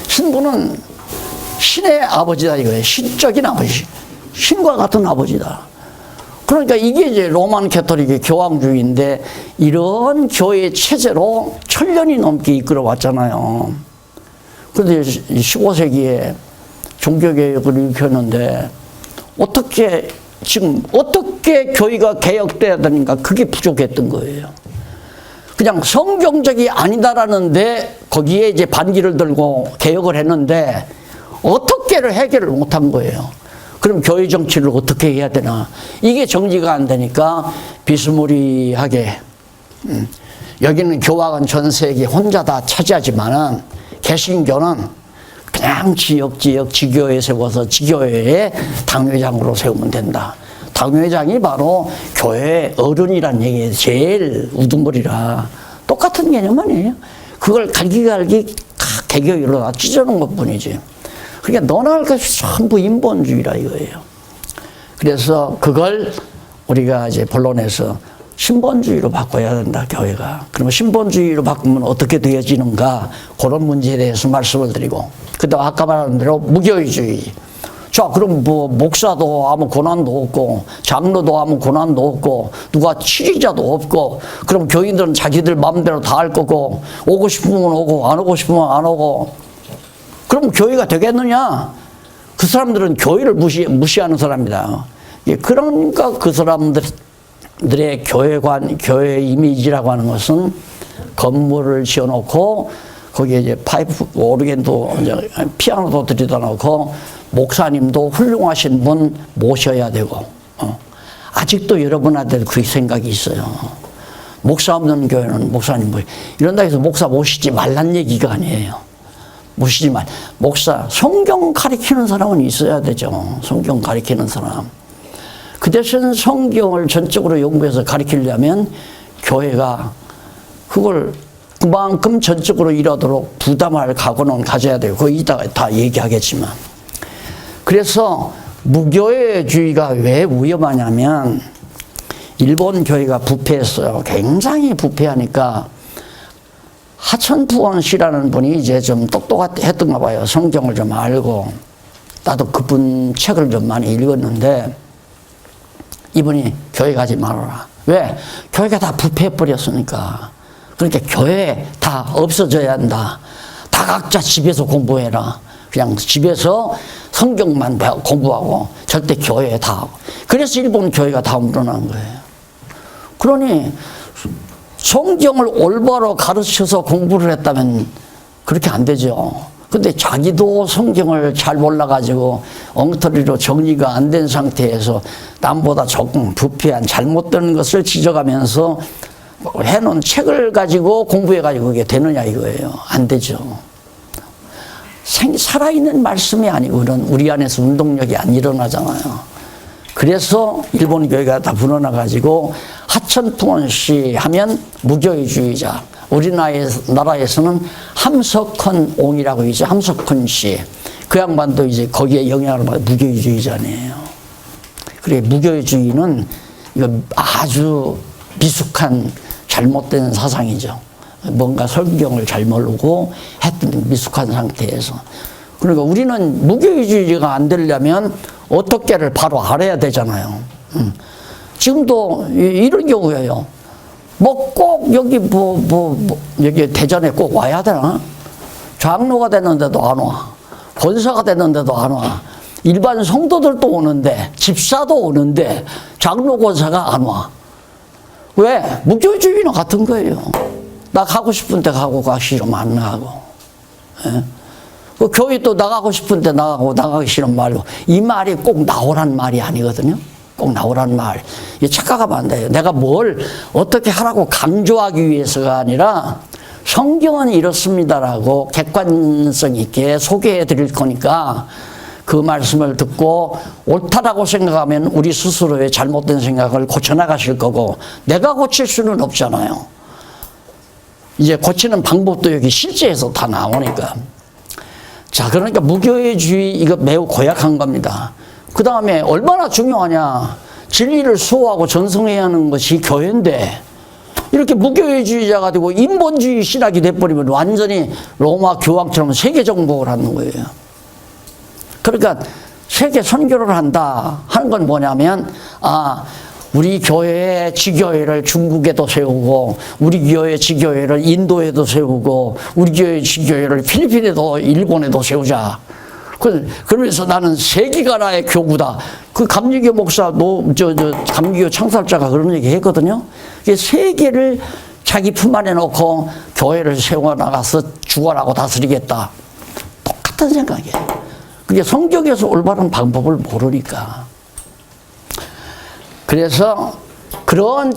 신부는 신의 아버지다 이거예요. 신적인 아버지. 신과 같은 아버지다. 그러니까 이게 이제 로만 캐토릭의 교황주의인데, 이런 교회 체제로 1000년이 넘게 이끌어 왔잖아요. 그런데 15세기에 종교개혁을 일으켰는데 어떻게 교회가 개혁돼야 되는가, 그게 부족했던 거예요. 그냥 성경적이 아니다라는데 거기에 이제 반기를 들고 개혁을 했는데 어떻게를 해결을 못한 거예요. 그럼 교회 정치를 어떻게 해야 되나, 이게 정리가 안 되니까 비스무리하게, 여기는 교황은 전 세계 혼자 다 차지하지만은 개신교는 그냥 지역 지교회에 세워서 지교회의 당회장으로 세우면 된다. 당회장이 바로 교회 어른이란 얘기예요. 제일 우두머리라. 똑같은 개념 아니에요? 그걸 갈기갈기 개교회로 다 찢어놓은 것 뿐이지. 그러니까 너나 할 것이 전부 인본주의라 이거예요. 그래서 그걸 우리가 이제 본론에서 신본주의로 바꿔야 된다, 교회가. 그러면 신본주의로 바꾸면 어떻게 되어지는가, 그런 문제에 대해서 말씀을 드리고, 그다음 아까 말한 대로 무교의주의. 자, 그럼 뭐 목사도 아무 권한도 없고 장로도 아무 권한도 없고 누가 치리자도 없고, 그럼 교인들은 자기들 마음대로 다 할 거고, 오고 싶으면 오고 안 오고 싶으면 안 오고, 그럼 교회가 되겠느냐? 그 사람들은 교회를 무시하는 사람이다. 예, 그러니까 그 사람들의 교회 이미지라고 하는 것은 건물을 지어놓고 거기에 이제 파이프, 오르겐도, 피아노도 들여다 놓고 목사님도 훌륭하신 분 모셔야 되고, 아직도 여러분한테 그 생각이 있어요. 목사 없는 교회는 목사님 뭐 이런다 해서 목사 모시지 말란 얘기가 아니에요. 모시지 말. 목사, 성경 가리키는 사람은 있어야 되죠. 성경 가리키는 사람. 그 대신 성경을 전적으로 연구해서 가리키려면 교회가 그걸 그만큼 전적으로 일하도록 부담할 각오는 가져야 돼요. 그거 이따가 다 얘기하겠지만. 그래서 무교회주의가 왜 위험하냐면 일본 교회가 부패했어요. 굉장히 부패하니까 하천푸원 씨라는 분이 이제 좀 똑똑했던가 봐요. 성경을 좀 알고. 나도 그분 책을 좀 많이 읽었는데 이분이 교회 가지 말아라. 왜? 교회가 다 부패해버렸으니까. 그러니까 교회 다 없어져야 한다. 다 각자 집에서 공부해라. 그냥 집에서 성경만 공부하고 절대 교회에 다 하고. 그래서 일본 교회가 다 물러난 거예요. 그러니 성경을 올바로 가르쳐서 공부를 했다면 그렇게 안 되죠. 근데 자기도 성경을 잘 몰라가지고 엉터리로 정리가 안 된 상태에서 남보다 조금 부패한 잘못된 것을 지적하면서 해놓은 책을 가지고 공부해가지고 그게 되느냐 이거예요. 안 되죠. 살아있는 말씀이 아니고 우리 안에서 운동력이 안 일어나잖아요. 그래서 일본 교회가 다 불어나가지고 하천풍원씨 하면 무교회주의자. 우리나라에서는 함석헌 옹이라고 있죠. 함석헌 씨. 그 양반도 이제 거기에 영향을 받아 무교회주의자네요. 그래, 무교회주의는 이거 아주 미숙한 잘못된 사상이죠. 뭔가 성경을 잘 모르고 했던 미숙한 상태에서. 그러니까 우리는 무교회주의가 안 되려면 어떻게를 바로 알아야 되잖아요. 지금도 이런 경우예요. 뭐 꼭 여기 여기 대전에 꼭 와야 되나? 장로가 됐는데도 안 와. 권사가 됐는데도 안 와. 일반 성도들도 오는데, 집사도 오는데, 장로 권사가 안 와. 왜? 무교회주의는 같은 거예요. 나 가고 싶은데 가고 가기 싫으면 안 나가고. 예? 그 교회 또 나가고 싶은데 나가고 나가기 싫으면 말고. 이 말이 꼭 나오란 말이 아니거든요. 꼭 나오란 말. 이 착각하면 안 돼요. 내가 뭘 어떻게 하라고 강조하기 위해서가 아니라 성경은 이렇습니다라고 객관성 있게 소개해 드릴 거니까 그 말씀을 듣고 옳다라고 생각하면 우리 스스로의 잘못된 생각을 고쳐나가실 거고 내가 고칠 수는 없잖아요. 이제 고치는 방법도 여기 실제에서 다 나오니까. 자, 그러니까 무교회주의 이거 매우 고약한 겁니다. 그 다음에 얼마나 중요하냐. 진리를 수호하고 전승해야 하는 것이 교회인데 이렇게 무교회주의자가 되고 인본주의 신학이 돼버리면 완전히 로마 교황처럼 세계 정복을 하는 거예요. 그러니까 세계 선교를 한다 하는 건 뭐냐면 우리 교회의 지교회를 중국에도 세우고 우리 교회 지교회를 인도에도 세우고 우리 교회 지교회를 필리핀에도 일본에도 세우자. 그러면서 나는 세계가 나의 교구다. 그 감리교 목사, 감리교 창설자가 그런 얘기 했거든요. 세계를 자기 품 안에 놓고 교회를 세워나가서 주관하고 다스리겠다. 똑같은 생각이에요. 그게 성경에서 올바른 방법을 모르니까. 그래서 그런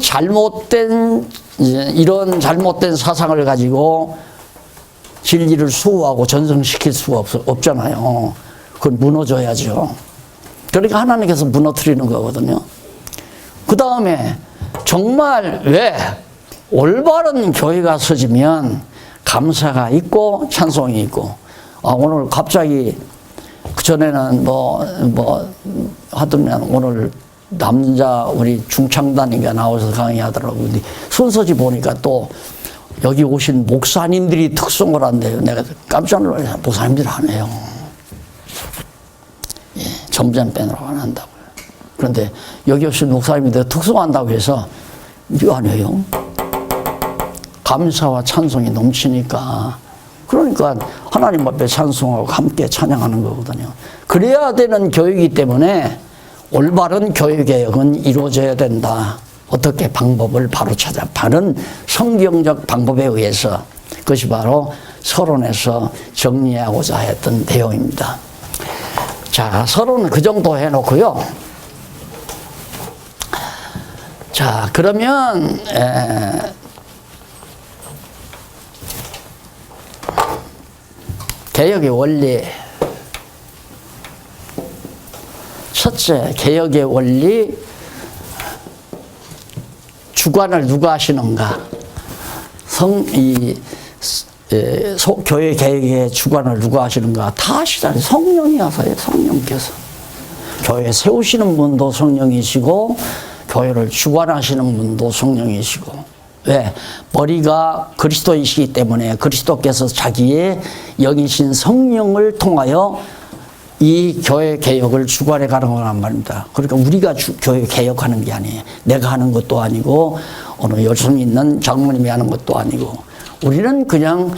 이런 잘못된 사상을 가지고 진리를 수호하고 전승시킬 수가 없잖아요. 그건 무너져야죠. 그러니까 하나님께서 무너뜨리는 거거든요. 그 다음에 정말 왜 올바른 교회가 서지면 감사가 있고 찬송이 있고 오늘 갑자기 그전에는 하더면 오늘 남자 우리 중창단인가 나와서 강의하더라고요. 근데 순서지 보니까 또 여기 오신 목사님들이 특송을 한대요. 내가 깜짝 놀라서 목사님들 안 해요. 예, 점점 빼느라고 안 한다고요. 그런데 여기 오신 목사님들 특송한다고 해서 이거 안 해요. 감사와 찬송이 넘치니까. 그러니까 하나님 앞에 찬송하고 함께 찬양하는 거거든요. 그래야 되는 교육이기 때문에 올바른 교회개혁은 이루어져야 된다. 어떻게 방법을 바로 찾아 바른 성경적 방법에 의해서 그것이 바로 서론에서 정리하고자 했던 내용입니다. 자, 서론은 그 정도 해놓고요. 자, 그러면 개혁의 원리. 첫째, 개혁의 원리. 주관을 누가 하시는가? 교회 개혁의 주관을 누가 하시는가? 다 하시잖아요. 성령이 하세요. 성령께서. 교회 세우시는 분도 성령이시고 교회를 주관하시는 분도 성령이시고. 왜? 머리가 그리스도이시기 때문에 그리스도께서 자기의 영이신 성령을 통하여 이 교회 개혁을 주관해 가는 거란 말입니다. 그러니까 우리가 교회 개혁하는 게 아니에요. 내가 하는 것도 아니고 어느 열심히 있는 장모님이 하는 것도 아니고 우리는 그냥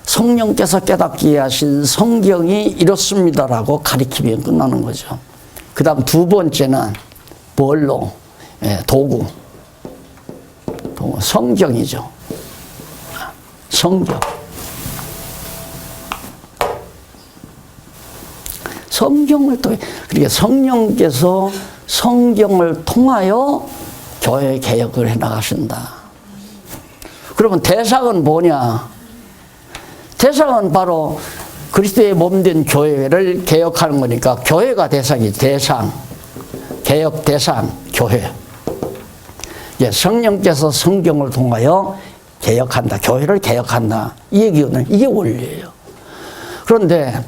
성령께서 깨닫게 하신 성경이 이렇습니다라고 가리키면 끝나는 거죠. 그 다음 두 번째는 뭘로? 도구. 성경이죠. 성경. 성경을 통해, 그러니까 성령께서 성경을 통하여 교회 개혁을 해 나가신다. 그러면 대상은 뭐냐? 대상은 바로 그리스도의 몸된 교회를 개혁하는 거니까 교회가 대상이지. 대상. 개혁 대상, 교회. 성령께서 성경을 통하여 개혁한다. 교회를 개혁한다. 이 얘기는 이게 원리예요. 그런데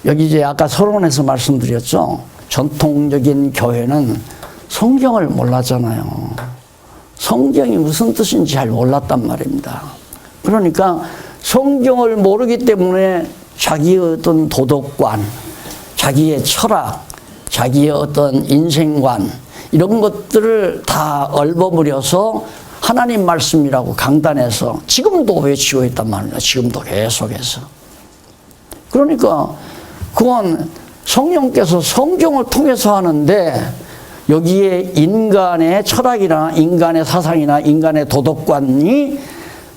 여기 이제 아까 서론에서 말씀드렸죠. 전통적인 교회는 성경을 몰랐잖아요. 성경이 무슨 뜻인지 잘 몰랐단 말입니다. 그러니까 성경을 모르기 때문에 자기의 어떤 도덕관, 자기의 철학, 자기의 어떤 인생관 이런 것들을 다 얼버무려서 하나님 말씀이라고 강단에서 지금도 외치고 있단 말입니다. 지금도 계속해서. 그러니까 그건 성령께서 성경을 통해서 하는데 여기에 인간의 철학이나 인간의 사상이나 인간의 도덕관이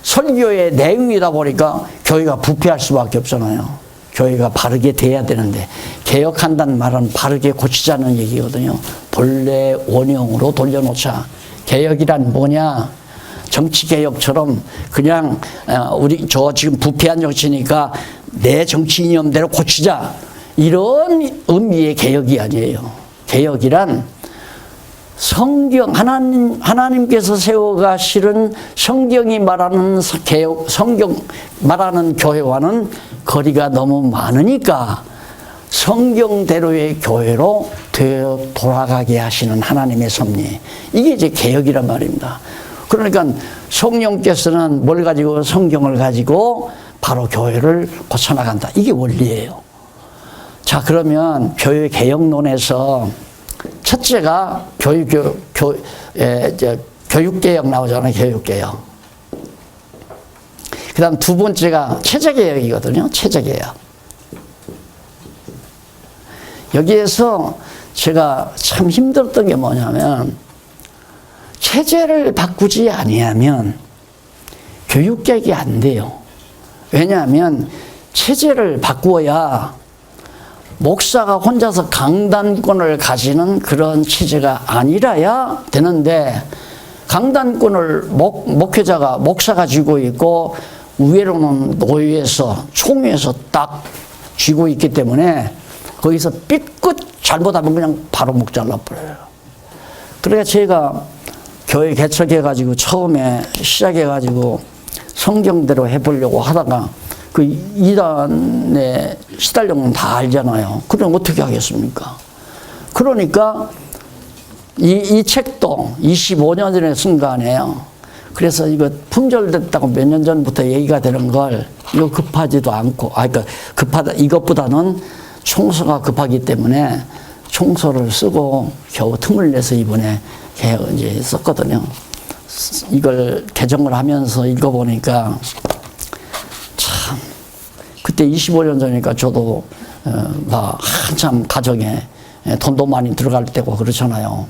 설교의 내용이다 보니까 교회가 부패할 수밖에 없잖아요. 교회가 바르게 돼야 되는데 개혁한다는 말은 바르게 고치자는 얘기거든요. 본래 원형으로 돌려놓자. 개혁이란 뭐냐? 정치개혁처럼 그냥 우리 저 지금 부패한 정치니까 내 정치 이념대로 고치자. 이런 의미의 개혁이 아니에요. 개혁이란 성경, 하나님께서 세워가시는 성경이 말하는 개혁, 성경 말하는 교회와는 거리가 너무 많으니까 성경대로의 교회로 되어 돌아가게 하시는 하나님의 섭리. 이게 이제 개혁이란 말입니다. 그러니까 성령께서는 뭘 가지고 성경을 가지고 바로 교회를 고쳐나간다. 이게 원리예요. 자, 그러면 교회 개혁론에서 첫째가 교육개혁 나오잖아요. 교육개혁. 그 다음 두 번째가 체제개혁이거든요. 체제개혁. 여기에서 제가 참 힘들었던 게 뭐냐면 체제를 바꾸지 아니하면 교육개혁이 안 돼요. 왜냐하면 체제를 바꾸어야 목사가 혼자서 강단권을 가지는 그런 체제가 아니라야 되는데 강단권을 목사가 쥐고 있고 위로는 노예에서 총회에서 딱 쥐고 있기 때문에 거기서 삐끗 잘못하면 그냥 바로 목 잘라버려요. 그러니까 제가 교회 개척해가지고 처음에 시작해가지고 성경대로 해보려고 하다가 그 이단에 시달린 건 다 알잖아요. 그럼 어떻게 하겠습니까? 그러니까 이 책도 25년 전에 쓴 거 아니에요. 그래서 이거 품절됐다고 몇 년 전부터 얘기가 되는 걸 이거 급하지도 않고, 그러니까 급하다 이것보다는 총서가 급하기 때문에 총서를 쓰고 겨우 틈을 내서 이번에 이제 썼거든요. 이걸 개정을 하면서 읽어보니까 참 그때 25년 전이니까 저도 막 한참 가정에 돈도 많이 들어갈 때고 그렇잖아요.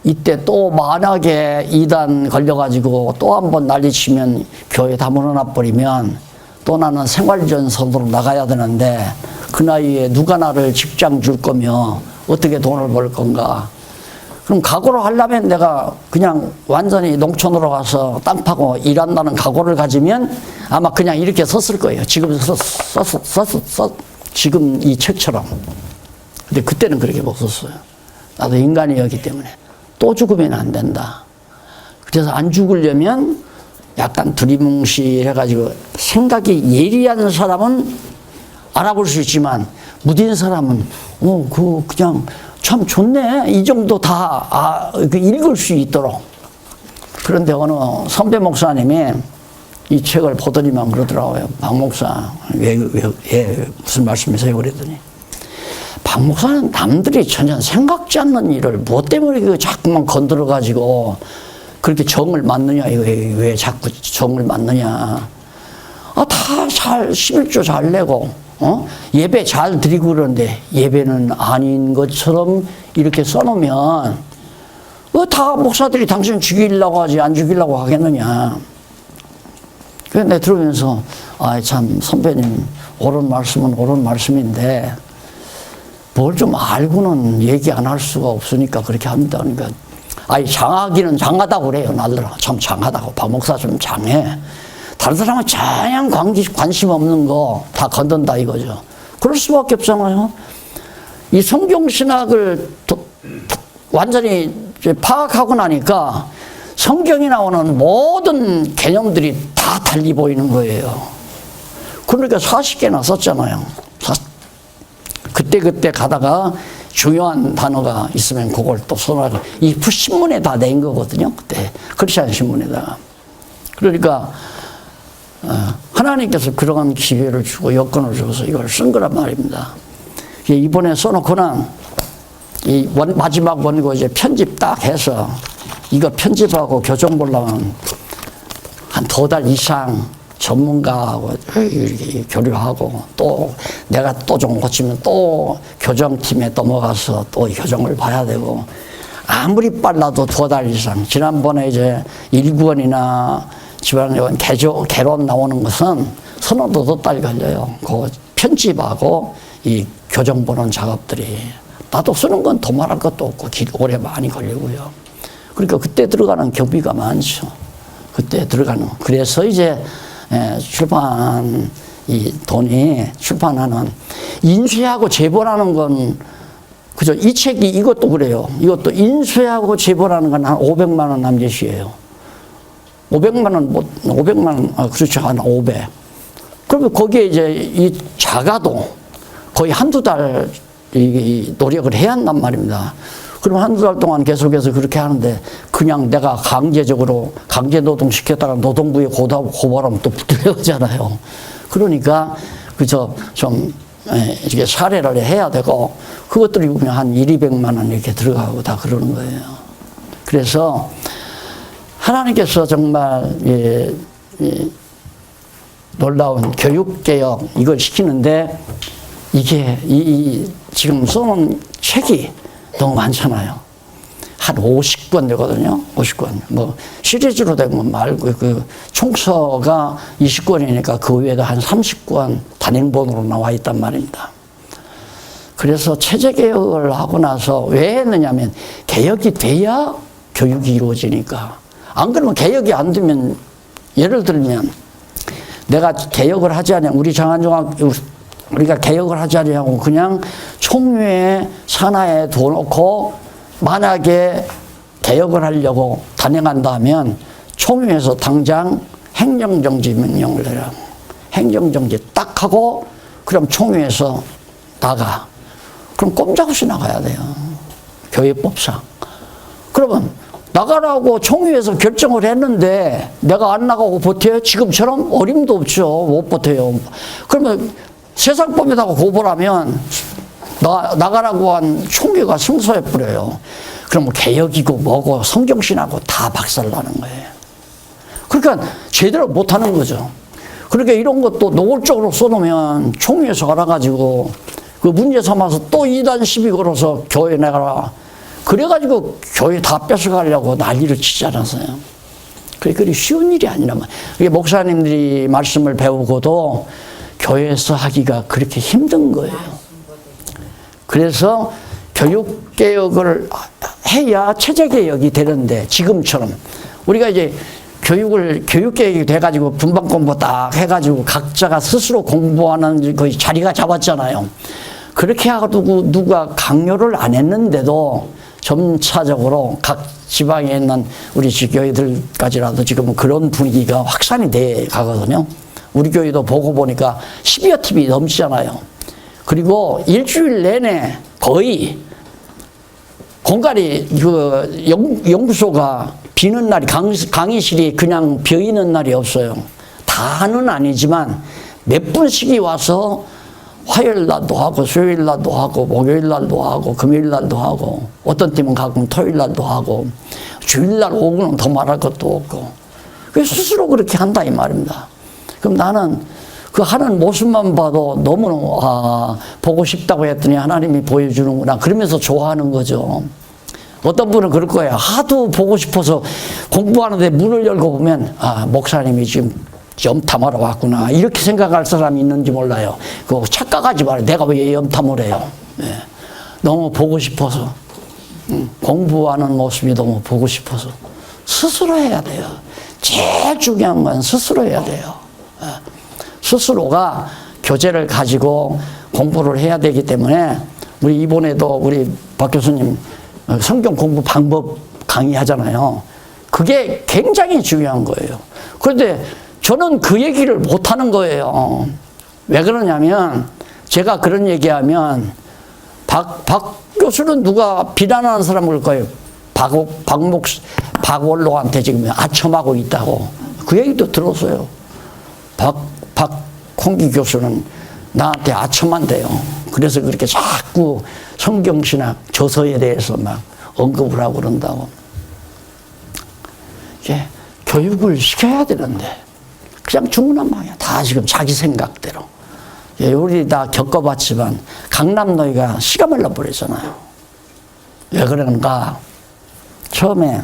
이때 또 만약에 이단 걸려가지고 또 한 번 난리치면 교회 다 무너나버리면 또 나는 생활전선으로 나가야 되는데 그 나이에 누가 나를 직장 줄 거며 어떻게 돈을 벌 건가. 그럼 각오를 하려면 내가 그냥 완전히 농촌으로 가서 땅 파고 일한다는 각오를 가지면 아마 그냥 이렇게 섰을 거예요. 지금 지금 이 책처럼. 근데 그때는 그렇게 못 썼어요. 나도 인간이었기 때문에. 또 죽으면 안 된다. 그래서 안 죽으려면 약간 두리뭉실해가지고 생각이 예리한 사람은 알아볼 수 있지만 무딘 사람은 그냥 참 좋네. 이 정도 다 읽을 수 있도록. 그런데 어느 선배 목사님이 이 책을 보더니만 그러더라고요. 박 목사, 왜 무슨 말씀이세요? 그랬더니 박 목사는 남들이 전혀 생각지 않는 일을 무엇 때문에 자꾸만 건드려가지고 그렇게 정을 맞느냐, 왜 자꾸 정을 맞느냐. 다 잘, 11조 잘 내고, 예배 잘 드리고 그러는데 예배는 아닌 것처럼 이렇게 써놓으면, 다 목사들이 당신 죽이려고 하지, 안 죽이려고 하겠느냐. 그래서 내가 들으면서, 참, 선배님, 옳은 말씀은 옳은 말씀인데, 뭘 좀 알고는 얘기 안 할 수가 없으니까 그렇게 합니다. 그러니까, 장하기는 장하다고 그래요. 날더러. 참 장하다고. 박 목사 좀 장해. 다른 사람은 전혀 관심 없는 거 다 건든다 이거죠. 그럴 수밖에 없잖아요. 이 성경신학을 완전히 파악하고 나니까 성경에 나오는 모든 개념들이 다 달리 보이는 거예요. 그러니까 40개나 썼잖아요. 그때 가다가 중요한 단어가 있으면 그걸 또 써놔서 이 신문에 다 낸 거거든요. 그때 크리스천 신문에다가. 그러니까 하나님께서 그러한 기회를 주고 여건을 주어서 이걸 쓴 거란 말입니다. 이번에 써놓고는 이 마지막 원고 이제 편집 딱 해서 이거 편집하고 교정 보려면 한 2달 이상 전문가하고 이렇게 교류하고 또 내가 또 좀 고치면 또 교정팀에 넘어가서 또 교정을 봐야 되고 아무리 빨라도 2달 이상. 지난번에 이제 1권이나 지방의원 개론 나오는 것은 서너 달 걸려요. 그 편집하고 이 교정 보는 작업들이. 나도 쓰는 건 더 말할 것도 없고 오래 많이 걸리고요. 그러니까 그때 들어가는 경비가 많죠. 그때 들어가는. 그래서 이제 출판 이 돈이 출판하는 인쇄하고 제본하는 건 그죠. 이 책이 이것도 그래요. 이것도 인쇄하고 제본하는 건 한 500만 원 남짓이에요. 500만 원, 그렇죠. 한 500. 그러면 거기에 이제 이 작아도 거의 한두 달 노력을 해야 한단 말입니다. 그럼 한두 달 동안 계속해서 그렇게 하는데 그냥 내가 강제 노동 시켰다가 노동부에 고발하면 또 붙들려가잖아요. 그러니까 그저 좀 이렇게 사례를 해야 되고 그것들이 보면 한 200만 원 이렇게 들어가고 다 그러는 거예요. 그래서 하나님께서 정말 놀라운 교육개혁 이걸 시키는데 이게 지금 써놓은 책이 너무 많잖아요. 한 50권 되거든요. 50권. 뭐 시리즈로 된 건 말고 그 총서가 20권이니까 그 외에도 한 30권 단행본으로 나와 있단 말입니다. 그래서 체제 개혁을 하고 나서 왜 했느냐면 개혁이 돼야 교육이 이루어지니까. 안 그러면 개혁이 안 되면 예를 들면 내가 개혁을 하지 않으면 우리가 개혁을 하지 않으려고 그냥 총회에 산하에 둬놓고 만약에 개혁을 하려고 단행한다면 총회에서 당장 행정정지 명령을 내라. 행정정지 딱 하고 그럼 총회에서 나가. 그럼 꼼짝없이 나가야 돼요. 교회법상. 그러면 나가라고 총회에서 결정을 했는데 내가 안 나가고 버텨요? 지금처럼 어림도 없죠. 못 버텨요. 그러면 세상법에다가 고발하면 나가라고 한 총회가 승소해버려요. 그럼 개혁이고 뭐고 성경신하고 다 박살나는 거예요. 그러니까 제대로 못하는 거죠. 그러니까 이런 것도 노골적으로 써놓으면 총회에서 알아가지고 그 문제 삼아서 또 이단 시비 걸어서 교회 내가라. 그래가지고 교회 다 뺏어가려고 난리를 치지 않았어요. 그게 쉬운 일이 아니란 말이에요. 목사님들이 말씀을 배우고도 교회에서 하기가 그렇게 힘든 거예요. 그래서 교육개혁을 해야 체제개혁이 되는데, 지금처럼 우리가 이제 교육개혁이 돼가지고 분반 공부 딱 해가지고 각자가 스스로 공부하는 그 자리가 잡았잖아요. 그렇게 하고 누가 강요를 안 했는데도 점차적으로 각 지방에 있는 우리 교회들까지라도 지금 그런 분위기가 확산이 돼 가거든요. 우리 교회도 보고 보니까 10여 팀이 넘치잖아요. 그리고 일주일 내내 거의 공간이 연구소가 비는 날이, 강의실이 그냥 비어 있는 날이 없어요. 다는 아니지만 몇 분씩이 와서 화요일 날도 하고, 수요일 날도 하고, 목요일 날도 하고, 금요일 날도 하고, 어떤 팀은 가끔 토요일 날도 하고, 주일 날 오고는 더 말할 것도 없고, 그래서 스스로 그렇게 한다 이 말입니다. 그럼 나는 그 하는 모습만 봐도 너무 보고 싶다고 했더니 하나님이 보여주는구나, 그러면서 좋아하는 거죠. 어떤 분은 그럴 거예요. 하도 보고 싶어서 공부하는데 문을 열고 보면 목사님이 지금 염탐하러 왔구나, 이렇게 생각할 사람이 있는지 몰라요. 그거 착각하지 말아요. 내가 왜 염탐을 해요? 네. 너무 보고 싶어서, 공부하는 모습이 너무 보고 싶어서 스스로 해야 돼요. 제일 중요한 건 스스로 해야 돼요. 스스로가 교재를 가지고 공부를 해야 되기 때문에, 우리 이번에도 우리 박 교수님 성경 공부 방법 강의하잖아요. 그게 굉장히 중요한 거예요. 그런데 저는 그 얘기를 못 하는 거예요. 왜 그러냐면, 제가 그런 얘기하면 박 교수는 누가 비난하는 사람을 거예요. 박원로한테 지금 아첨하고 있다고. 그 얘기도 들었어요. 박홍기 교수는 나한테 아첨한대요. 그래서 그렇게 자꾸 성경신학 저서에 대해서 막 언급을 하고 그런다고. 이게 교육을 시켜야 되는데 그냥 중구난방이야. 다 지금 자기 생각대로. 우리 다 겪어봤지만 강남노이가 씨가 말라버리잖아요. 왜 그런가? 처음에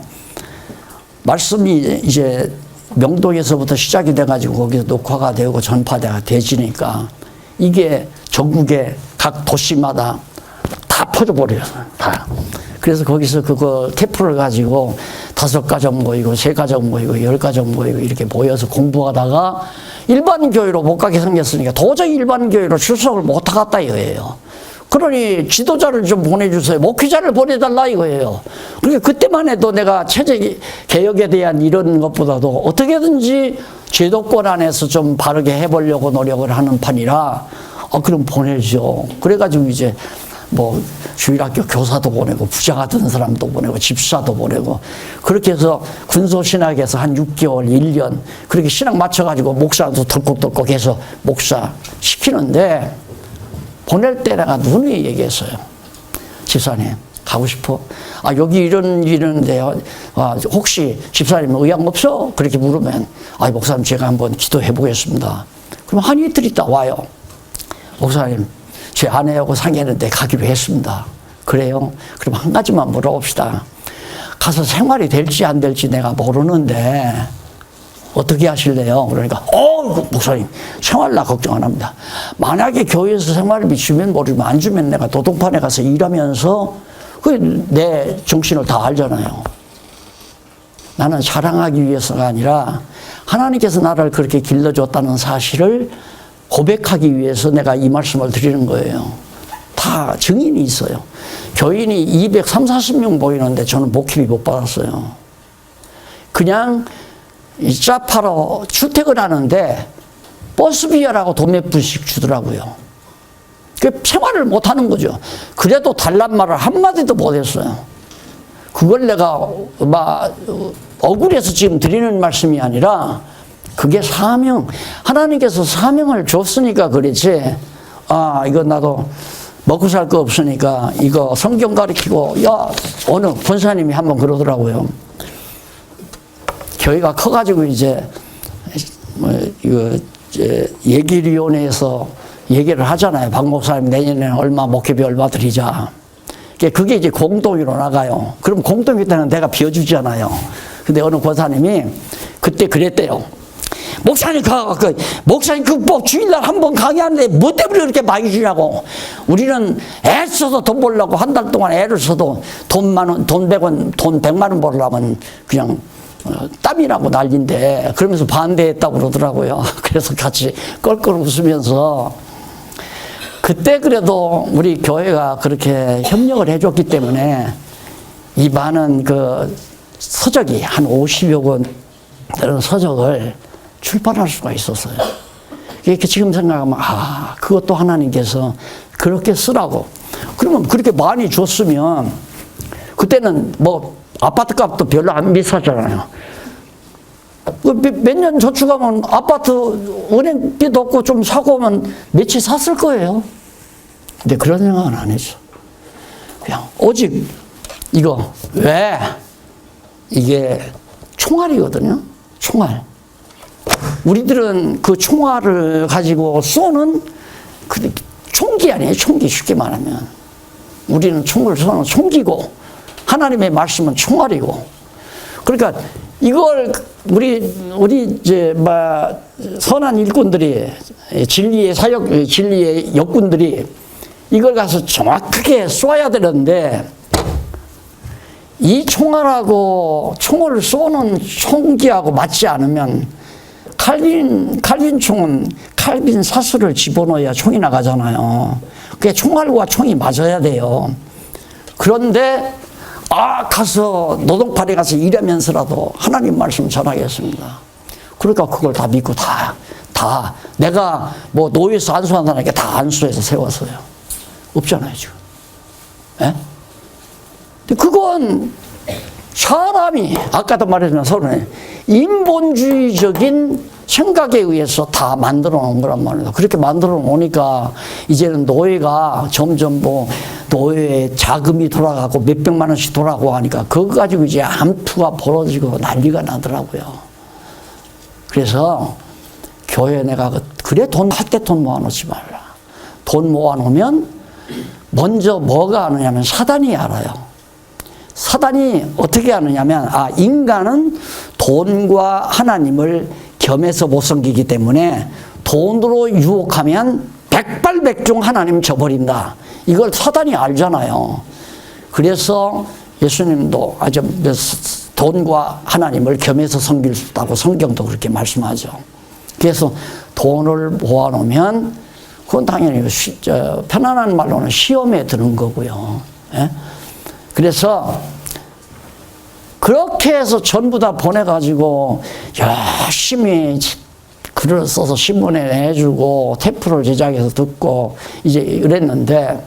말씀이 이제 명동에서부터 시작이 돼가지고 거기서 녹화가 되고 전파가 되지니까 이게 전국의 각 도시마다 다 퍼져버려요. 다. 그래서 거기서 그거 테이프를 가지고 5가정 모이고 3가정 모이고 10가정 모이고 이렇게 모여서 공부하다가 일반 교회로 못 가게 생겼으니까 도저히 일반 교회로 출석을 못 하겠다 이거예요. 그러니 지도자를 좀 보내주세요. 목회자를 보내달라 이거예요. 그러니까 그때만 해도 내가 체제 개혁에 대한 이런 것보다도 어떻게든지 제도권 안에서 좀 바르게 해보려고 노력을 하는 판이라 그럼 보내죠. 그래가지고 이제 뭐 주일학교 교사도 보내고 부자 같은 사람도 보내고 집사도 보내고 그렇게 해서 군소신학에서 한 6개월, 1년 그렇게 신학 맞춰가지고 목사도 덜컥덜컥 해서 목사 시키는데, 보낼 때 내가 누누이 얘기했어요. 집사님 가고 싶어? 여기 이런 일인데요. 혹시 집사님 의향 없어? 그렇게 물으면 목사님 제가 한번 기도해 보겠습니다. 그럼 한 이틀 있다 와요. 목사님 제 아내하고 상의했는데 가기로 했습니다. 그래요? 그럼 한 가지만 물어봅시다. 가서 생활이 될지 안 될지 내가 모르는데 어떻게 하실래요? 그러니까 목사님 생활 나 걱정 안 합니다. 만약에 교회에서 생활비 주면 모르면 안 주면 내가 도둑판에 가서 일하면서 내 정신을 다 알잖아요. 나는 자랑하기 위해서가 아니라 하나님께서 나를 그렇게 길러줬다는 사실을 고백하기 위해서 내가 이 말씀을 드리는 거예요. 다 증인이 있어요. 교인이 230명 모이는데 저는 목회비 못 받았어요. 그냥 짜파로 출퇴근 하는데 버스비라고 돈 몇 푼씩 주더라고요. 그 생활을 못 하는 거죠. 그래도 달란 말을 한마디도 못 했어요. 그걸 내가 막 억울해서 지금 드리는 말씀이 아니라 그게 사명, 하나님께서 사명을 줬으니까 그렇지. 이거 나도 먹고 살 거 없으니까 이거 성경 가르치고, 어느 권사님이 한번 그러더라고요. 교회가 커가지고 이제 예길위원회에서 얘기를 하잖아요. 박 목사님 내년에는 얼마 목회비 얼마 드리자. 그게 이제 공동으로 나가요. 그럼 공동회 때는 내가 비워주잖아요. 근데 어느 권사님이 그때 그랬대요. 목사님, 목사님 뭐 주일날 한 번 강의하는데 뭐 때문에 그렇게 많이 주냐고. 우리는 애써서 돈 벌려고 한 달 동안 애를 써도 돈 100만 원 벌려면 그냥 땀이나고 난리인데, 그러면서 반대했다고 그러더라고요. 그래서 같이 껄껄 웃으면서, 그때 그래도 우리 교회가 그렇게 협력을 해줬기 때문에 이 많은 그 서적이 한 50여 권 되는 서적을 출판할 수가 있었어요. 이렇게 지금 생각하면, 그것도 하나님께서 그렇게 쓰라고. 그러면 그렇게 많이 줬으면, 그때는 뭐 아파트 값도 별로 안 비싸잖아요. 몇 년 저축하면 아파트 은행비도 없고 좀 사고 오면 며칠 샀을 거예요. 근데 그런 생각은 안 했어. 그냥 오직 이거, 왜? 이게 총알이거든요. 총알. 우리들은 그 총알을 가지고 쏘는 그 총기 아니에요. 총기, 쉽게 말하면. 우리는 총을 쏘는 총기고, 하나님의 말씀은 총알이고. 그러니까 이걸 우리 이제 선한 일꾼들이, 진리의 역군들이 이걸 가서 정확하게 쏘아야 되는데, 이 총알하고 총을 쏘는 총기하고 맞지 않으면, 칼빈 총은 칼빈 사슬을 집어넣어야 총이 나가잖아요. 그게 총알과 총이 맞아야 돼요. 그런데 가서 노동판에 가서 일하면서라도 하나님 말씀 전하겠습니다. 그러니까 그걸 다 믿고 다 내가 뭐 노예에서 안수한 사람에게 다 안수해서 세웠어요. 없잖아요, 지금. 예? 근데 그건 사람이, 아까도 말했지만 서론에 인본주의적인 생각에 의해서 다 만들어 놓은 거란 말이에요. 그렇게 만들어 놓으니까 이제는 노예가 점점 노예의 자금이 돌아가고 몇백만 원씩 돌아가고 하니까 그거 가지고 이제 암투가 벌어지고 난리가 나더라고요. 그래서 교회 내가 그래 할 때 돈 모아놓지 말라. 돈 모아놓으면 먼저 뭐가 아느냐면 사단이 알아요. 사단이 어떻게 하느냐면, 인간은 돈과 하나님을 겸해서 못 섬기기 때문에 돈으로 유혹하면 백발백중 하나님 저버린다. 이걸 사단이 알잖아요. 그래서 예수님도 돈과 하나님을 겸해서 섬길 수 있다고 성경도 그렇게 말씀하죠. 그래서 돈을 모아놓으면 그건 당연히 편안한 말로는 시험에 드는 거고요. 예? 그래서 그렇게 해서 전부 다 보내가지고 열심히 글을 써서 신문에 내주고 테이프를 제작해서 듣고 이제 이랬는데,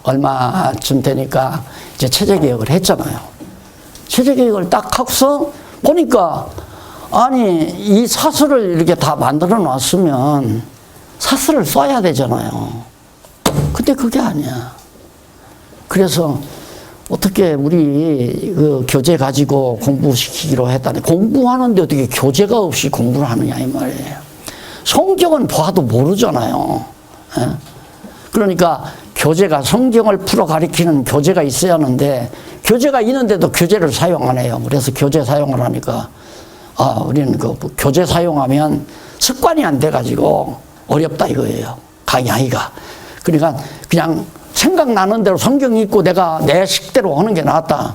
얼마쯤 되니까 이제 체제개혁을 했잖아요. 체제개혁을 딱 하고서 보니까, 이 사슬을 이렇게 다 만들어 놨으면 사슬을 써야 되잖아요. 근데 그게 아니야. 그래서 어떻게 우리 그 교재 가지고 공부시키기로 했다니, 공부하는데 어떻게 교재가 없이 공부를 하느냐 이 말이에요. 성경은 봐도 모르잖아요. 예? 그러니까 교재가, 성경을 풀어 가리키는 교재가 있어야 하는데, 교재가 있는데도 교재를 사용 안 해요. 그래서 교재 사용을 하니까 우리는 그 교재 사용하면 습관이 안 돼가지고 어렵다 이거예요. 강의하기가. 그러니까 그냥 생각나는 대로 성경 읽고 내가 내 식대로 하는 게 낫다.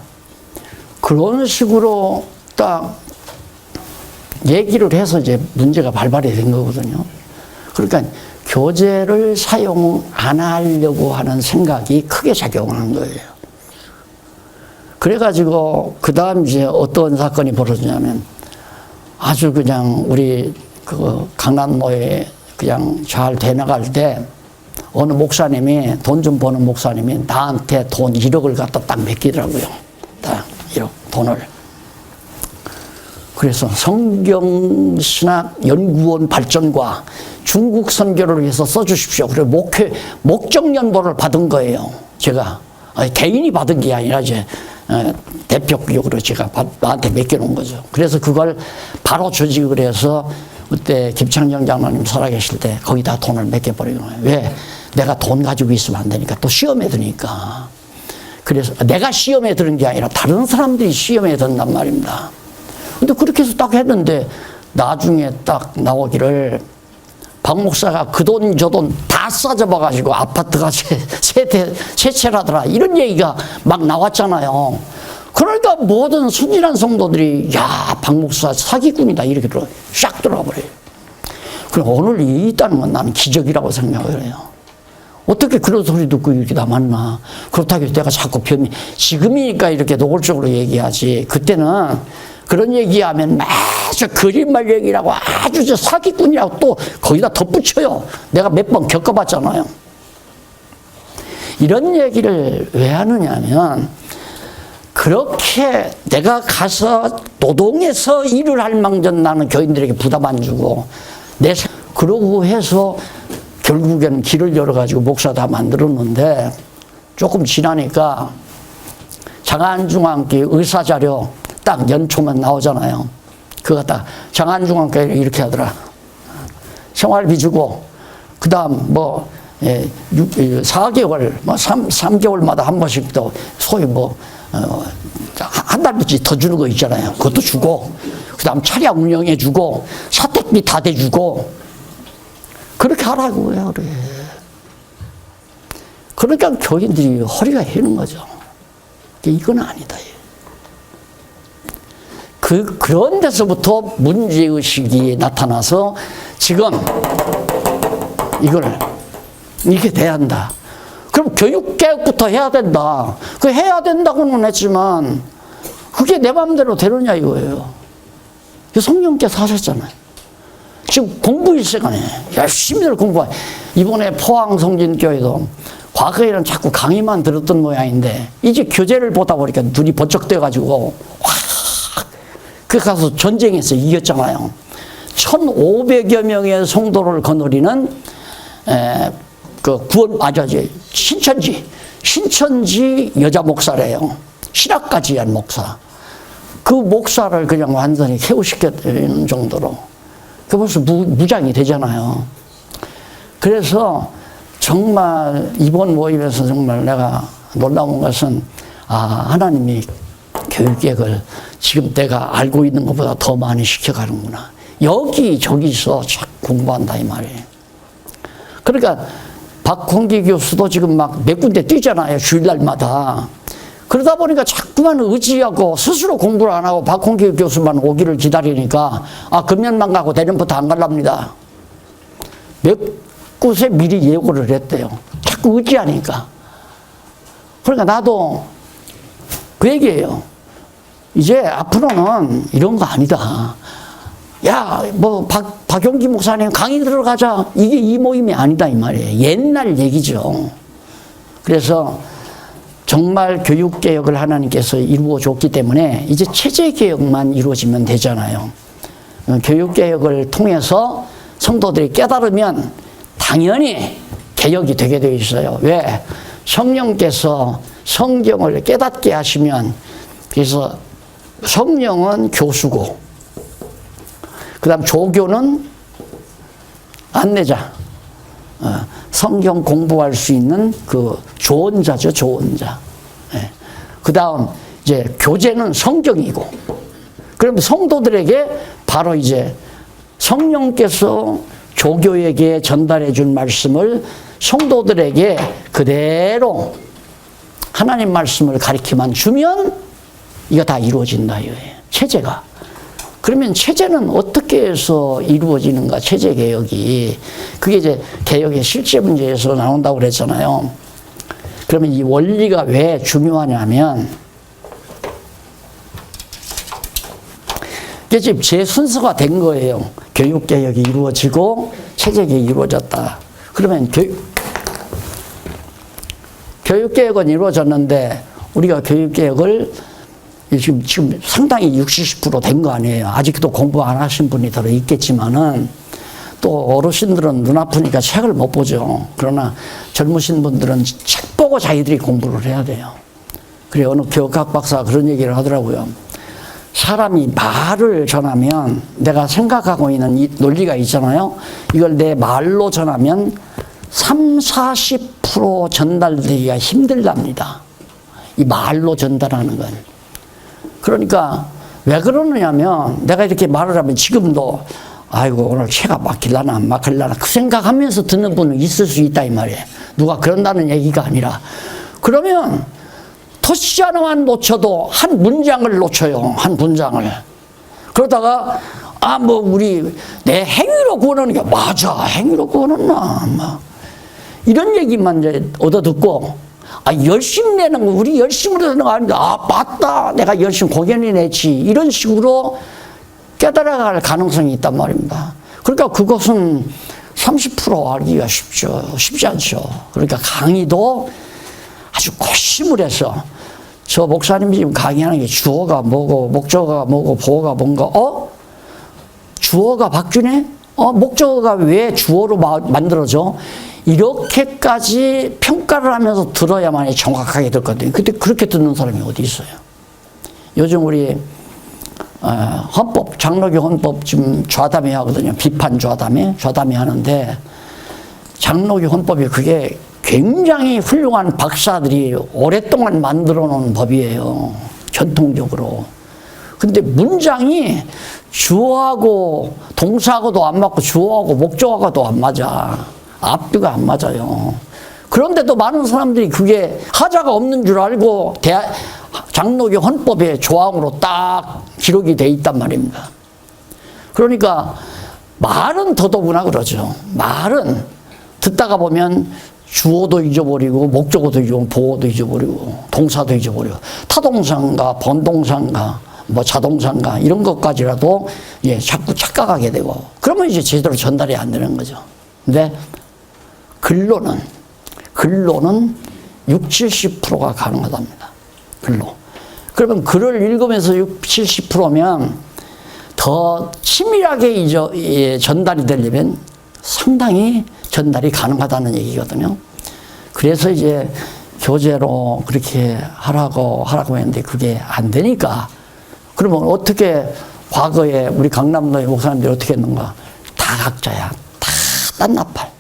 그런 식으로 딱 얘기를 해서 이제 문제가 발발이 된 거거든요. 그러니까 교재를 사용 안 하려고 하는 생각이 크게 작용한 거예요. 그래가지고 그 다음 이제 어떤 사건이 벌어지냐면, 아주 그냥 우리 그 강남노에 그냥 잘 돼나갈 때 어느 목사님이, 돈 좀 버는 목사님이 나한테 돈 1억을 갖다 딱 맡기더라고요. 딱 1억 돈을. 그래서 성경신학연구원 발전과 중국 선교를 위해서 써주십시오. 그리고 목적연보를 받은 거예요. 제가 개인이 받은 게 아니라 이제 대표격으로 제가 나한테 맡겨놓은 거죠. 그래서 그걸 바로 조직을 해서 그때 김창정 장로님 살아계실 때 거기다 돈을 맡겨버리는 거예요. 왜? 내가 돈 가지고 있으면 안 되니까, 또 시험에 드니까. 그래서 내가 시험에 드는 게 아니라 다른 사람들이 시험에 든단 말입니다. 근데 그렇게 해서 딱 했는데 나중에 딱 나오기를 박 목사가 그 돈 저 돈 다 싸잡아가지고 아파트가 세 채라더라, 이런 얘기가 막 나왔잖아요. 그러니까 모든 순진한 성도들이 야, 박 목사 사기꾼이다 이렇게 샥 들어가 버려요. 그럼 오늘 이 있다는 건 나는 기적이라고 생각을 해요. 어떻게 그런 소리 듣고 이렇게 남았나. 그렇다고 해서 내가 자꾸 지금이니까 이렇게 노골적으로 얘기하지, 그때는 그런 얘기하면 아주 거짓말 얘기라고, 아주 저 사기꾼이라고 또 거기다 덧붙여요. 내가 몇 번 겪어봤잖아요. 이런 얘기를 왜 하느냐면, 그렇게 내가 가서 노동해서 일을 할 망정 나는 교인들에게 부담 안 주고, 그러고 해서 결국에는 길을 열어가지고 목사 다 만들었는데, 조금 지나니까 장안중앙교회 의사자료 딱 연초만 나오잖아요. 그거 딱 장안중앙교회 이렇게 하더라. 생활비 주고, 그 다음 4개월, 3개월마다 한 번씩 또 소위 한 달치 더 주는 거 있잖아요. 그것도 주고, 그 다음 차량 운영해 주고, 사택비 다 대주고, 그렇게 하라고 해요. 그래. 그러니까 교인들이 허리가 휘는 거죠. 이건 아니다. 그런 데서부터 문제의식이 나타나서 지금 이걸 이렇게 돼야 한다. 그럼 교육개혁부터 해야 된다. 그 해야 된다고는 했지만 그게 내 마음대로 되느냐 이거예요. 성령께서 하셨잖아요. 지금 공부 일세간에 열심히들 공부해. 이번에 포항 성진교회도 과거에는 자꾸 강의만 들었던 모양인데 이제 교재를 보다 보니까 눈이 번쩍 떠가지고 확 그 가서 전쟁에서 이겼잖아요. 1,500여 명의 성도를 거느리는 신천지 여자 목사래요. 신학까지 한 목사. 그 목사를 그냥 완전히 해고시켜드리는 정도로. 그 벌써 무장이 되잖아요. 그래서 정말 이번 모임에서 정말 내가 놀라운 것은, 하나님이 교육계획을 지금 내가 알고 있는 것보다 더 많이 시켜가는구나. 여기저기서 자꾸 공부한다 이 말이에요. 그러니까 박홍기 교수도 지금 막 몇 군데 뛰잖아요. 주일날마다. 그러다 보니까 자꾸만 의지하고 스스로 공부를 안 하고 박홍기 교수만 오기를 기다리니까 금년만 가고 내년부터 안 갈랍니다. 몇 곳에 미리 예고를 했대요. 자꾸 의지하니까. 그러니까 나도 그 얘기예요. 이제 앞으로는 이런 거 아니다. 야, 박용기 목사님 강의 들어가자. 이게 이 모임이 아니다 이 말이에요. 옛날 얘기죠. 그래서 정말 교육개혁을 하나님께서 이루어 줬기 때문에 이제 체제개혁만 이루어지면 되잖아요. 교육개혁을 통해서 성도들이 깨달으면 당연히 개혁이 되게 되어 있어요. 왜? 성령께서 성경을 깨닫게 하시면, 그래서 성령은 교수고, 그 다음 조교는 안내자, 성경 공부할 수 있는 그 조언자죠, 조언자. 그 다음 이제 교재는 성경이고, 그럼 성도들에게 바로 이제 성령께서 조교에게 전달해 준 말씀을 성도들에게 그대로 하나님 말씀을 가르치만 주면 이거 다 이루어진다 이거예요. 체제가. 그러면 체제는 어떻게 해서 이루어지는가, 체제 개혁이. 그게 이제 개혁의 실제 문제에서 나온다고 그랬잖아요. 그러면 이 원리가 왜 중요하냐면, 이게 지금 제 순서가 된 거예요. 교육 개혁이 이루어지고 체제 개혁이 이루어졌다. 그러면 교육 개혁은 이루어졌는데 우리가 교육 개혁을 지금 상당히 60% 된 거 아니에요. 아직도 공부 안 하신 분이 더 있겠지만은, 또 어르신들은 눈 아프니까 책을 못 보죠. 그러나 젊으신 분들은 책 보고 자기들이 공부를 해야 돼요. 그래, 어느 교육학 박사가 그런 얘기를 하더라고요. 사람이 말을 전하면 내가 생각하고 있는 이 논리가 있잖아요. 이걸 내 말로 전하면 30~40% 전달되기가 힘들답니다. 이 말로 전달하는 건. 그러니까 왜 그러느냐면 내가 이렇게 말을 하면 지금도 아이고 오늘 채가 막힐라나 안 막힐라나 그 생각하면서 듣는 분은 있을 수 있다 이 말이에요. 누가 그런다는 얘기가 아니라. 그러면 터치지 하나만 놓쳐도 한 문장을 놓쳐요. 한 문장을. 그러다가 뭐 우리 내 행위로 구원하는 게 맞아. 행위로 구원했나. 막 이런 얘기만 이제 얻어듣고 열심히 내는 거 우리 열심히 내는 거 아닌데 맞다. 내가 열심히 공연히 냈지. 이런 식으로 깨달아갈 가능성이 있단 말입니다. 그러니까 그것은 30% 알기가 쉽지 않죠. 그러니까 강의도 아주 고심을 해서 저 목사님이 지금 강의하는 게 주어가 뭐고 목적어가 뭐고 보어가 뭔가 주어가 바뀌네? 목적어가 왜 주어로 만들어져? 이렇게까지 평가를 하면서 들어야만이 정확하게 듣거든요. 근데 그렇게 듣는 사람이 어디 있어요? 요즘 우리 헌법, 장로교 헌법 지금 좌담회 하거든요. 비판 좌담회 하는데 장로교 헌법이 그게 굉장히 훌륭한 박사들이 오랫동안 만들어 놓은 법이에요. 전통적으로. 근데 문장이 주어하고 동사하고도 안 맞고 주어하고 목적어하고도 안 맞아. 앞뒤가 안 맞아요. 그런데도 많은 사람들이 그게 하자가 없는 줄 알고 장로교 헌법의 조항으로 딱 기록이 돼 있단 말입니다. 그러니까 말은 더더구나 그러죠. 말은 듣다가 보면 주어도 잊어버리고 목적어도 잊어버리고 보어도 잊어버리고 동사도 잊어버리고 타동사인가 번동사인가 뭐 자동사인가 이런 것까지라도 자꾸 착각하게 되고 그러면 이제 제대로 전달이 안 되는 거죠. 근데 글로는 60~70%가 가능하답니다. 글로. 그러면 글을 읽으면서 60~70%면 더 치밀하게 전달이 되려면 상당히 전달이 가능하다는 얘기거든요. 그래서 이제 교재로 그렇게 하라고 했는데 그게 안 되니까 그러면 어떻게 과거에 우리 강남로의 목사님들이 어떻게 했는가? 다 각자야. 다 딴나팔.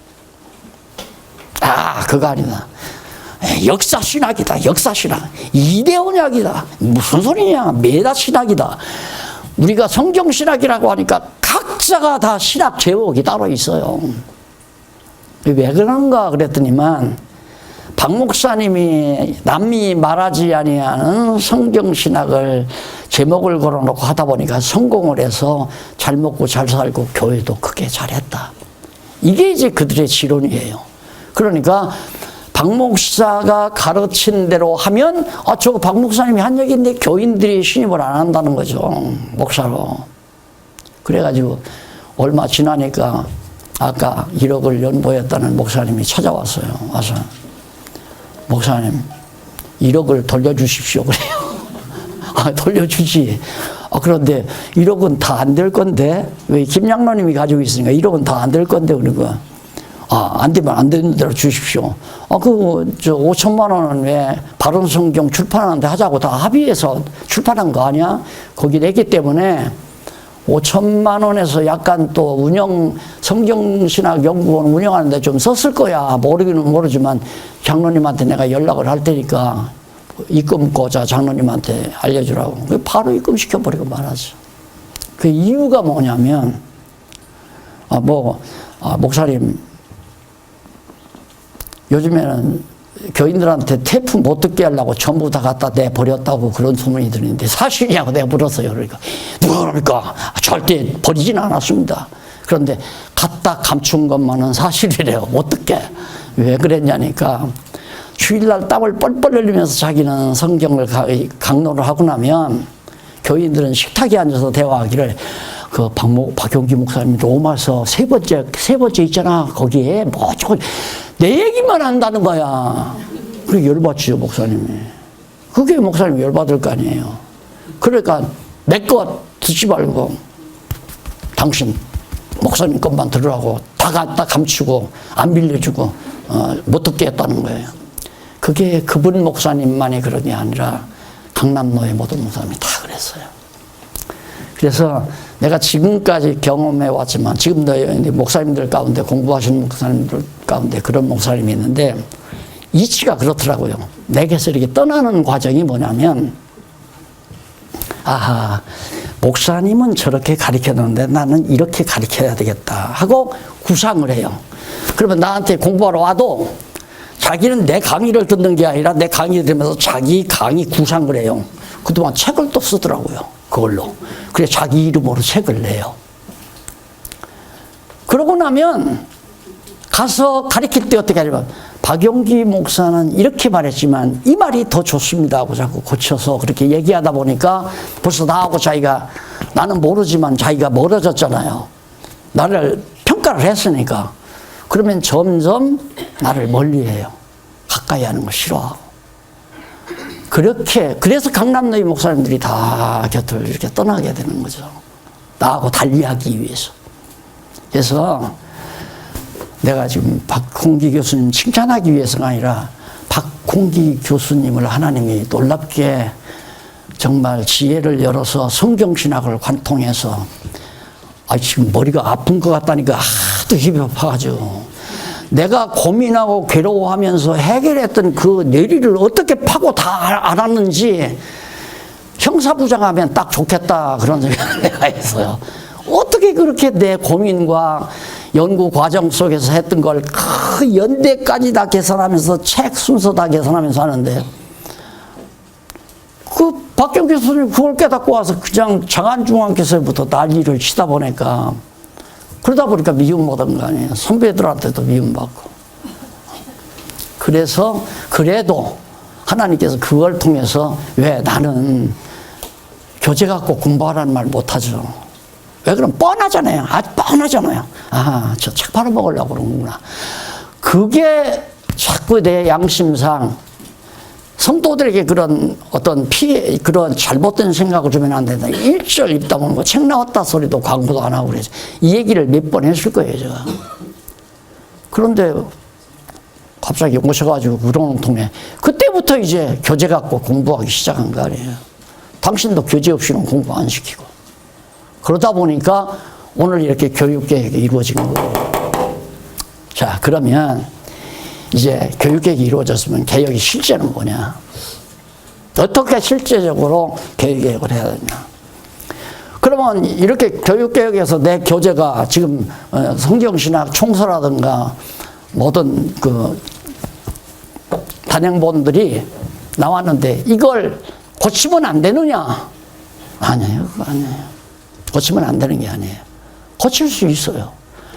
그거 아니다. 역사신학이다. 역사신학. 이데오약이다. 무슨 소리냐. 메타신학이다. 우리가 성경신학이라고 하니까 각자가 다 신학 제목이 따로 있어요. 왜 그런가 그랬더니만 박 목사님이 남이 말하지 아니하는 성경신학을 제목을 걸어놓고 하다 보니까 성공을 해서 잘 먹고 잘 살고 교회도 크게 잘했다. 이게 이제 그들의 지론이에요. 그러니까 박 목사가 가르친 대로 하면 저거 박 목사님이 한 얘기인데 교인들이 신임을 안 한다는 거죠. 목사로. 그래가지고 얼마 지나니까 아까 1억을 연보했다는 목사님이 찾아왔어요. 와서 목사님 1억을 돌려주십시오 그래요. 돌려주지. 그런데 1억은 다 안 될 건데 왜 김양로님이 가지고 있으니까 1억은 다 안 될 건데 그러니까 안 되면 안 되는 대로 주십시오. 5천만 원은 왜 바른성경 출판하는데 하자고 다 합의해서 출판한 거 아니야? 거기 냈기 때문에 5천만 원에서 약간 또 성경신학연구원 운영하는데 좀 썼을 거야. 모르기는 모르지만 장로님한테 내가 연락을 할 테니까 입금고자 장로님한테 알려주라고. 바로 입금시켜버리고 말하죠. 그 이유가 뭐냐면, 목사님, 요즘에는 교인들한테 테이프 못 듣게 하려고 전부 다 갖다 내버렸다고 그런 소문이 들리는데 사실이냐고 내가 물었어요. 그러니까 누가 그러니까 절대 버리진 않았습니다. 그런데 갖다 감춘 것만은 사실이래요. 못 듣게. 왜 그랬냐니까 주일날 땀을 뻘뻘 흘리면서 자기는 성경을 강론을 하고 나면 교인들은 식탁에 앉아서 대화하기를 박용기 목사님 로마서 세 번째 있잖아. 거기에 저거 내 얘기만 한다는 거야. 그게 열받지요, 목사님이. 그게 목사님이 열받을 거 아니에요. 그러니까 내 것 듣지 말고 당신 목사님 것만 들으라고 다 갖다 감추고 안 빌려주고 못 듣게 했다는 거예요. 그게 그분 목사님만이 그런 게 아니라 강남로의 모든 목사님이 다 그랬어요. 그래서 내가 지금까지 경험해 왔지만 지금도 목사님들 가운데 공부하시는 목사님들 가운데 그런 목사님이 있는데 이치가 그렇더라고요. 내게서 이렇게 떠나는 과정이 뭐냐면 아하, 목사님은 저렇게 가르쳤는데 나는 이렇게 가르쳐야 되겠다 하고 구상을 해요. 그러면 나한테 공부하러 와도 자기는 내 강의를 듣는 게 아니라 내 강의 들으면서 자기 강의 구상을 해요. 그동안 책을 또 쓰더라고요. 그걸로. 그래서 자기 이름으로 책을 내요. 그러고 나면 가서 가르칠 때 어떻게 하냐면 박용기 목사는 이렇게 말했지만 이 말이 더 좋습니다 하고 자꾸 고쳐서 그렇게 얘기하다 보니까 벌써 나하고 자기가 나는 모르지만 자기가 멀어졌잖아요. 나를 평가를 했으니까. 그러면 점점 나를 멀리해요. 가까이 하는 걸 싫어하고. 그렇게 그래서 강남노예 목사님들이 다 곁을 이렇게 떠나게 되는 거죠. 나하고 달리하기 위해서. 그래서 내가 지금 박홍기 교수님 칭찬하기 위해서가 아니라 박홍기 교수님을 하나님이 놀랍게 정말 지혜를 열어서 성경신학을 관통해서 지금 머리가 아픈 것 같다니까 하도 힘이 아파가지고 내가 고민하고 괴로워하면서 해결했던 그 내리를 어떻게 파고 다 알았는지 형사부장하면 딱 좋겠다 그런 생각을 내가 했어요. 어떻게 그렇게 내 고민과 연구 과정 속에서 했던 걸 그 연대까지 다 계산하면서 책 순서 다 계산하면서 하는데 그 박경 교수님 그걸 깨닫고 와서 그냥 장안중앙교서부터 난리를 치다 보니까 그러다 보니까 미움받은 거 아니에요. 선배들한테도 미움받고. 그래서 그래도 하나님께서 그걸 통해서 왜 나는 교재 갖고 공부하라는 말 못하죠. 왜 그럼 뻔하잖아요. 아주 뻔하잖아요. 저 책 팔아먹으려고 그러는구나. 그게 자꾸 내 양심상 성도들에게 그런 어떤 피해, 그런 잘못된 생각을 주면 안 된다. 일절 입다 보는 거, 책 나왔다 소리도 광고도 안 하고 그래서 이 얘기를 몇 번 했을 거예요, 제가. 그런데 갑자기 오셔가지고 그러는 통에 그때부터 이제 교재 갖고 공부하기 시작한 거 아니에요. 당신도 교재 없이는 공부 안 시키고. 그러다 보니까 오늘 이렇게 교육계획이 이루어진 거예요. 자, 그러면 이제 교육계획이 이루어졌으면 개혁이 실제는 뭐냐? 어떻게 실제적으로 교육계획을 해야 되냐? 그러면 이렇게 교육개혁에서 내 교재가 지금 성경신학 총서라든가 모든 그 단행본들이 나왔는데 이걸 고치면 안 되느냐? 아니에요. 그거 아니에요. 고치면 안 되는 게 아니에요. 고칠 수 있어요.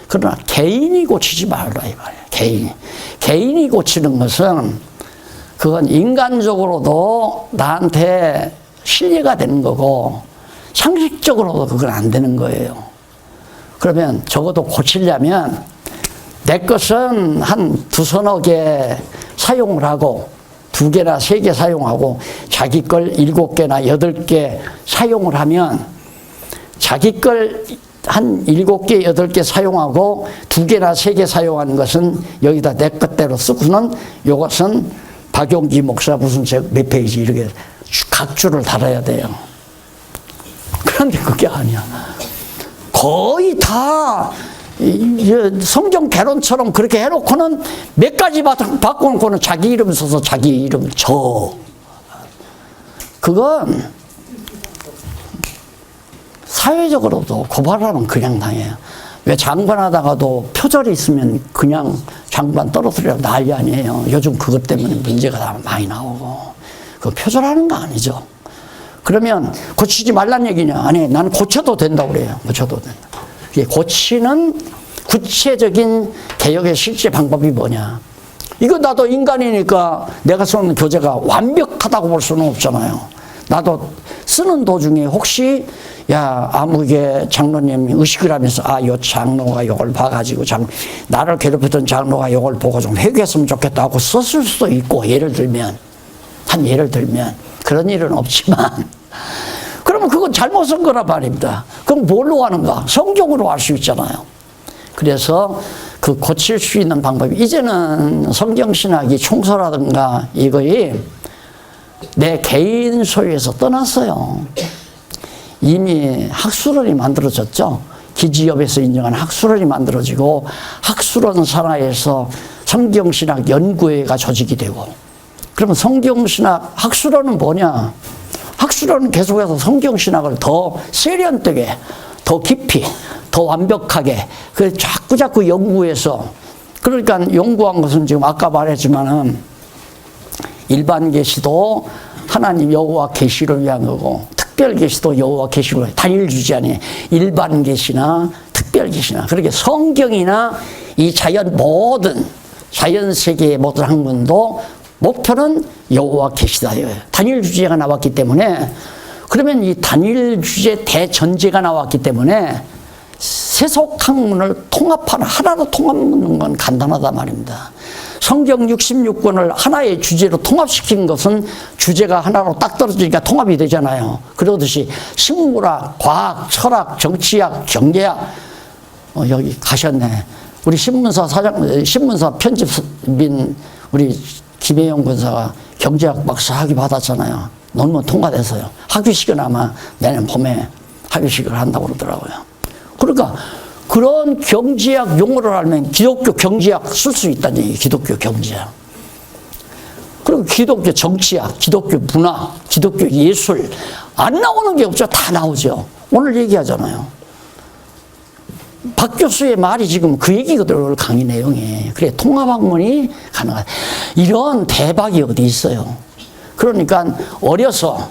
그러나 개인이 고치지 말라 이 말이에요. 개인이 고치는 것은 그건 인간적으로도 나한테 신뢰가 되는 거고 상식적으로도 그건 안 되는 거예요. 그러면 적어도 고치려면 내 것은 한 두서너 개 사용을 하고 2개나 3개 사용하고 자기 걸 7개나 8개 사용을 하면 자기 걸 한 7개, 8개 사용하고 2개나 3개 사용하는 것은 여기다 내 것대로 쓰고는 이것은 박용기 목사 무슨 책 몇 페이지 이렇게 각 줄을 달아야 돼요. 그런데 그게 아니야. 거의 다 성경 개론처럼 그렇게 해놓고는 몇 가지 바꿔놓고는 자기 이름 써서 자기 이름 저. 그건 사회적으로도 고발하면 그냥 당해요. 왜 장관하다가도 표절이 있으면 그냥 장관 떨어뜨려 난리 아니에요. 요즘 그것 때문에 문제가 다 많이 나오고. 그 표절하는 거 아니죠. 그러면 고치지 말란 얘기냐? 아니, 나는 고쳐도 된다고 그래요. 고쳐도 된다. 고치는 구체적인 개혁의 실제 방법이 뭐냐? 이거 나도 인간이니까 내가 쓰는 교재가 완벽하다고 볼 수는 없잖아요. 나도 쓰는 도중에 혹시 야 아무개 장로님이 의식을 하면서 요 장로가 이걸 봐가지고 나를 괴롭혔던 장로가 이걸 보고 좀 회개했으면 좋겠다 하고 썼을 수도 있고 예를 들면 그런 일은 없지만 그러면 그건 잘못 쓴 거란 말입니다. 그럼 뭘로 하는가? 성경으로 할 수 있잖아요. 그래서 그 고칠 수 있는 방법이 이제는 성경신학이 총서라든가 이거에 내 개인 소유에서 떠났어요. 이미 학술원이 만들어졌죠. 기지협에서 인정한 학술원이 만들어지고 학술원 산하에서 성경신학 연구회가 조직이 되고, 그러면 성경신학 학술원은 뭐냐? 학술원은 계속해서 성경신학을 더 세련되게, 더 깊이, 더 완벽하게 자꾸 연구해서, 그러니까 연구한 것은 지금 아까 말했지만은 일반 계시도 하나님 여호와 계시를 위한 거고, 특별 계시도 여호와 계시를 위한, 단일 주제 아니에요. 일반 계시나 특별 계시나. 그렇게 성경이나 이 모든 자연 세계의 모든 학문도 목표는 여호와 계시다. 단일 주제가 나왔기 때문에, 그러면 이 단일 주제 대전제가 나왔기 때문에 세속 학문을 통합하는, 하나로 통합하는 건 간단하다 말입니다. 성경 66권을 하나의 주제로 통합시킨 것은 주제가 하나로 딱 떨어지니까 통합이 되잖아요. 그러듯이 식물학, 과학, 철학, 정치학, 경제학, 여기 가셨네. 우리 신문사 편집인 우리 김혜영 군사가 경제학 박사 학위 받았잖아요. 논문 통과돼서요. 학위식은 아마 내년 봄에 학위식을 한다고 그러더라고요. 그러니까 그런 경제학 용어를 알면 기독교 경제학 쓸 수 있다는 얘기예요. 기독교 경제학. 그리고 기독교 정치학, 기독교 문화, 기독교 예술, 안 나오는 게 없죠. 다 나오죠. 오늘 얘기하잖아요. 박 교수의 말이 지금 그 얘기거든요. 오늘 강의 내용이. 그래, 통합학문이 가능하다. 이런 대박이 어디 있어요. 그러니까 어려서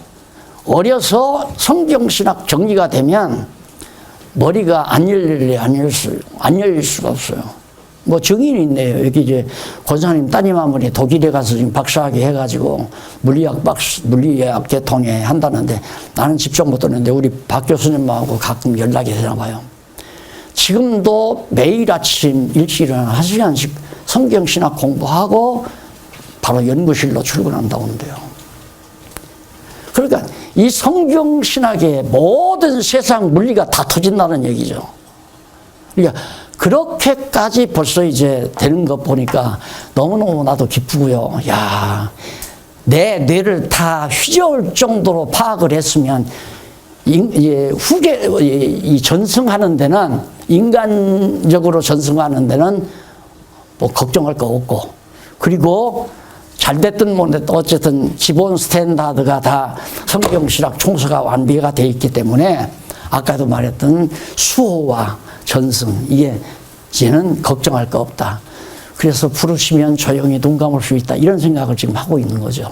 성경신학 정리가 되면 머리가 안 열릴 수가 없어요. 뭐 증인이 있네요. 여기 이제 권사님 따님 한 분이 독일에 가서 지금 박사학위 해가지고 물리학 계통에 한다는데, 나는 직접 못 듣는데 우리 박 교수님하고 가끔 연락이 되나 봐요. 지금도 매일 아침 일찍 일어나 1시간씩 성경신학 공부하고 바로 연구실로 출근한다고 하는데요. 그러니까 이 성경신학의 모든 세상 물리가 다 터진다는 얘기죠. 그러니까 그렇게까지 벌써 이제 되는 것 보니까 너무너무 나도 기쁘고요. 야, 내 뇌를 다 휘저을 정도로 파악을 했으면 이 전승하는 데는, 인간적으로 전승하는 데는 뭐 걱정할 거 없고, 그리고 잘 됐든 못 됐든 어쨌든 기본 스탠다드가 다 성경신학 총서가 완비가 되어 있기 때문에 아까도 말했던 수호와 전승, 이제는 걱정할 거 없다. 그래서 부르시면 조용히 눈 감을 수 있다. 이런 생각을 지금 하고 있는 거죠.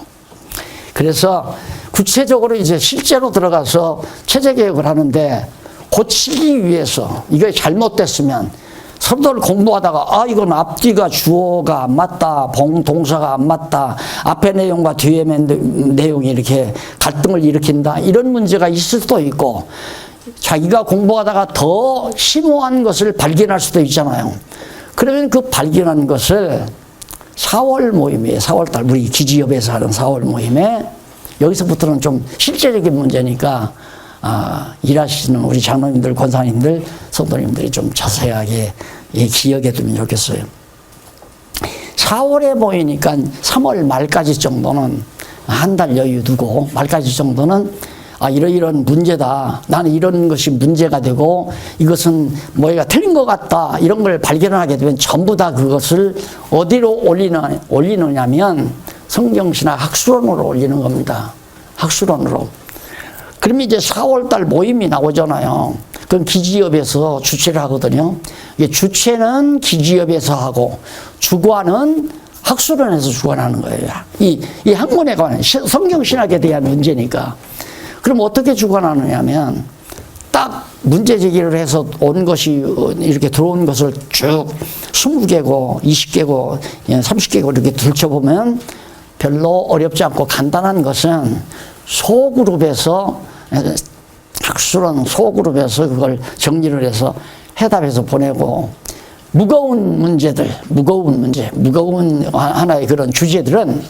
그래서 구체적으로 이제 실제로 들어가서 체제개혁을 하는데, 고치기 위해서 이게 잘못됐으면 서로를 공부하다가 이건 앞뒤가 주어가 안 맞다, 동사가 안 맞다, 앞에 내용과 뒤에 내용이 이렇게 갈등을 일으킨다, 이런 문제가 있을 수도 있고, 자기가 공부하다가 더 심오한 것을 발견할 수도 있잖아요. 그러면 그 발견한 것을 4월 모임이에요. 4월달 우리 기지협에서 하는 4월 모임에, 여기서부터는 좀 실제적인 문제니까 일하시는 우리 장로님들, 권사님들, 성도님들이 좀 자세하게 기억해 두면 좋겠어요. 4월에 모이니까 3월 말까지 정도는 한 달 여유 두고, 말까지 정도는 이러이런 문제다, 나는 이런 것이 문제가 되고 이것은 뭐가 틀린 것 같다, 이런 걸 발견하게 되면 전부 다 그것을 어디로 올리느냐면 성경신학 학술원으로 올리는 겁니다. 학술원으로. 그러면 이제 4월달 모임이 나오잖아요. 그건 기지협에서 주최를 하거든요. 주최는 기지협에서 하고 주관은 학술원에서 주관하는 거예요. 이 학문에 관한 성경신학에 대한 문제니까. 그럼 어떻게 주관하느냐면, 딱 문제 제기를 해서 온 것이, 이렇게 들어온 것을 쭉 20개고 20개고 30개고 이렇게 들춰보면 별로 어렵지 않고 간단한 것은 소그룹에서, 학술원 소그룹에서 그걸 정리를 해서 해답해서 보내고, 무거운 하나의 그런 주제들은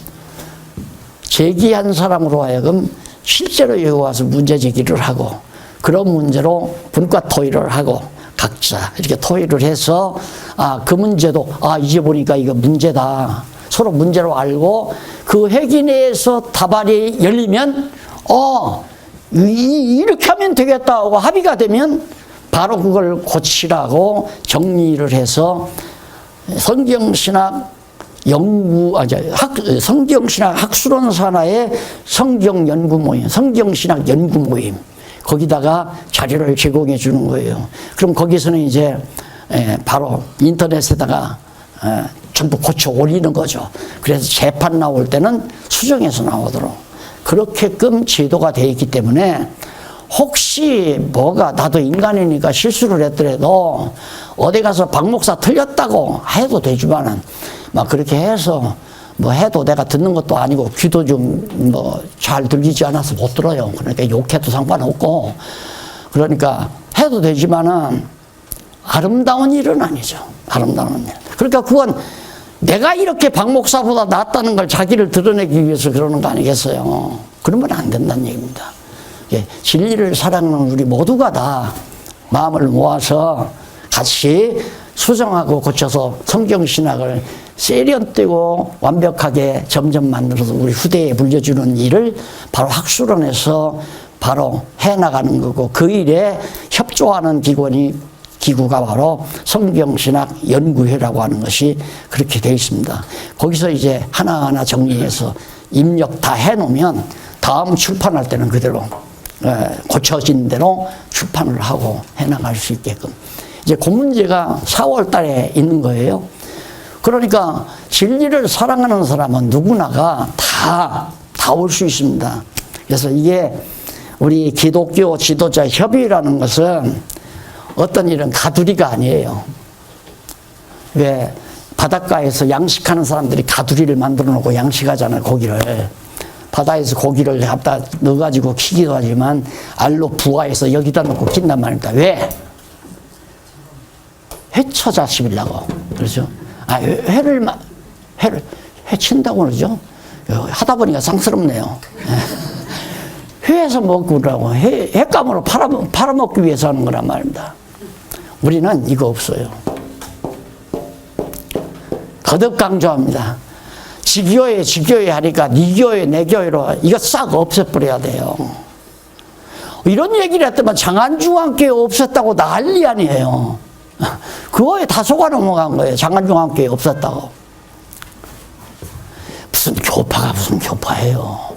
제기한 사람으로 하여금 실제로 여기 와서 문제 제기를 하고, 그런 문제로 분과 토의를 하고, 각자 이렇게 토의를 해서 그 문제도 이제 보니까 이거 문제다, 서로 문제로 알고, 그 회기 내에서 답안이 열리면 이렇게 하면 되겠다 하고 합의가 되면 바로 그걸 고치라고 정리를 해서 성경신학 성경신학 학술원 산하의 성경연구 모임, 성경신학 연구 모임, 거기다가 자료를 제공해 주는 거예요. 그럼 거기서는 이제 바로 인터넷에다가 전부 고쳐 올리는 거죠. 그래서 재판 나올 때는 수정해서 나오도록 그렇게끔 제도가 되어 있기 때문에 혹시 뭐가 나도 인간이니까 실수를 했더라도 어디 가서 박 목사 틀렸다고 해도 되지만은 막 그렇게 해서 뭐 해도 내가 듣는 것도 아니고 귀도 좀 뭐 잘 들리지 않아서 못 들어요. 그러니까 욕해도 상관없고 그러니까 해도 되지만은 아름다운 일은 아니죠. 아름다운 일. 그러니까 그건 내가 이렇게 박 목사보다 낫다는 걸 자기를 드러내기 위해서 그러는 거 아니겠어요. 그러면 안 된다는 얘기입니다. 예, 진리를 사랑하는 우리 모두가 다 마음을 모아서 같이 수정하고 고쳐서 성경신학을 세련되고 완벽하게 점점 만들어서 우리 후대에 물려주는 일을 바로 학술원에서 바로 해나가는 거고 그 일에 협조하는 기구가 바로 성경신학 연구회라고 하는 것이 그렇게 되어 있습니다. 거기서 이제 하나하나 정리해서 입력 다 해놓으면 다음 출판할 때는 그대로 고쳐진 대로 출판을 하고 해나갈 수 있게끔. 이제 그 문제가 4월 달에 있는 거예요. 그러니까 진리를 사랑하는 사람은 누구나가 다 올 수 있습니다. 그래서 이게 우리 기독교 지도자 협의라는 것은 어떤 일은 가두리가 아니에요. 왜 바닷가에서 양식하는 사람들이 가두리를 만들어 놓고 양식하잖아요. 고기를. 바다에서 고기를 갖다 넣어가지고 키기도 하지만 알로 부화해서 여기다 놓고 킨단 말입니다. 왜? 회 처자씹으려고. 그렇죠? 회를 해친다고 그러죠? 하다 보니까 쌍스럽네요. 회에서 먹으라고 횟감으로 팔아먹기 위해서 하는 거란 말입니다. 우리는 이거 없어요. 거듭 강조합니다. 지교회 하니까 네 교회 내 교회로 이거 싹 없애버려야 돼요. 이런 얘기를 했더만 장안중앙교회 없앴다고 난리 아니에요. 그거에 다 속아 넘어간 거예요. 장안중앙교회 없었다고. 무슨 교파가 무슨 교파예요.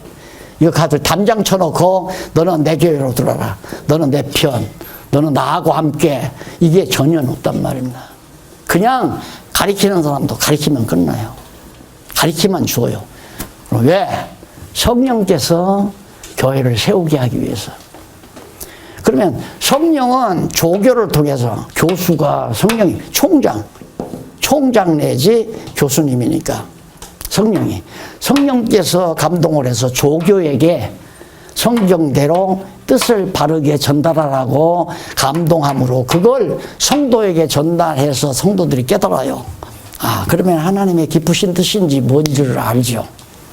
이거 가들 담장 쳐놓고 너는 내 교회로 들어라. 너는 내 편. 너는 나하고 함께. 이게 전혀 없단 말입니다. 그냥 가리키는 사람도 가리키면 끝나요. 가리키만 줘요. 왜? 성령께서 교회를 세우게 하기 위해서. 그러면 성령은 조교를 통해서 교수가 성령이 총장 내지 교수님이니까 성령께서 감동을 해서 조교에게 성경대로 뜻을 바르게 전달하라고 감동함으로 그걸 성도에게 전달해서 성도들이 깨달아요. 그러면 하나님의 깊으신 뜻인지 뭔지를 알죠.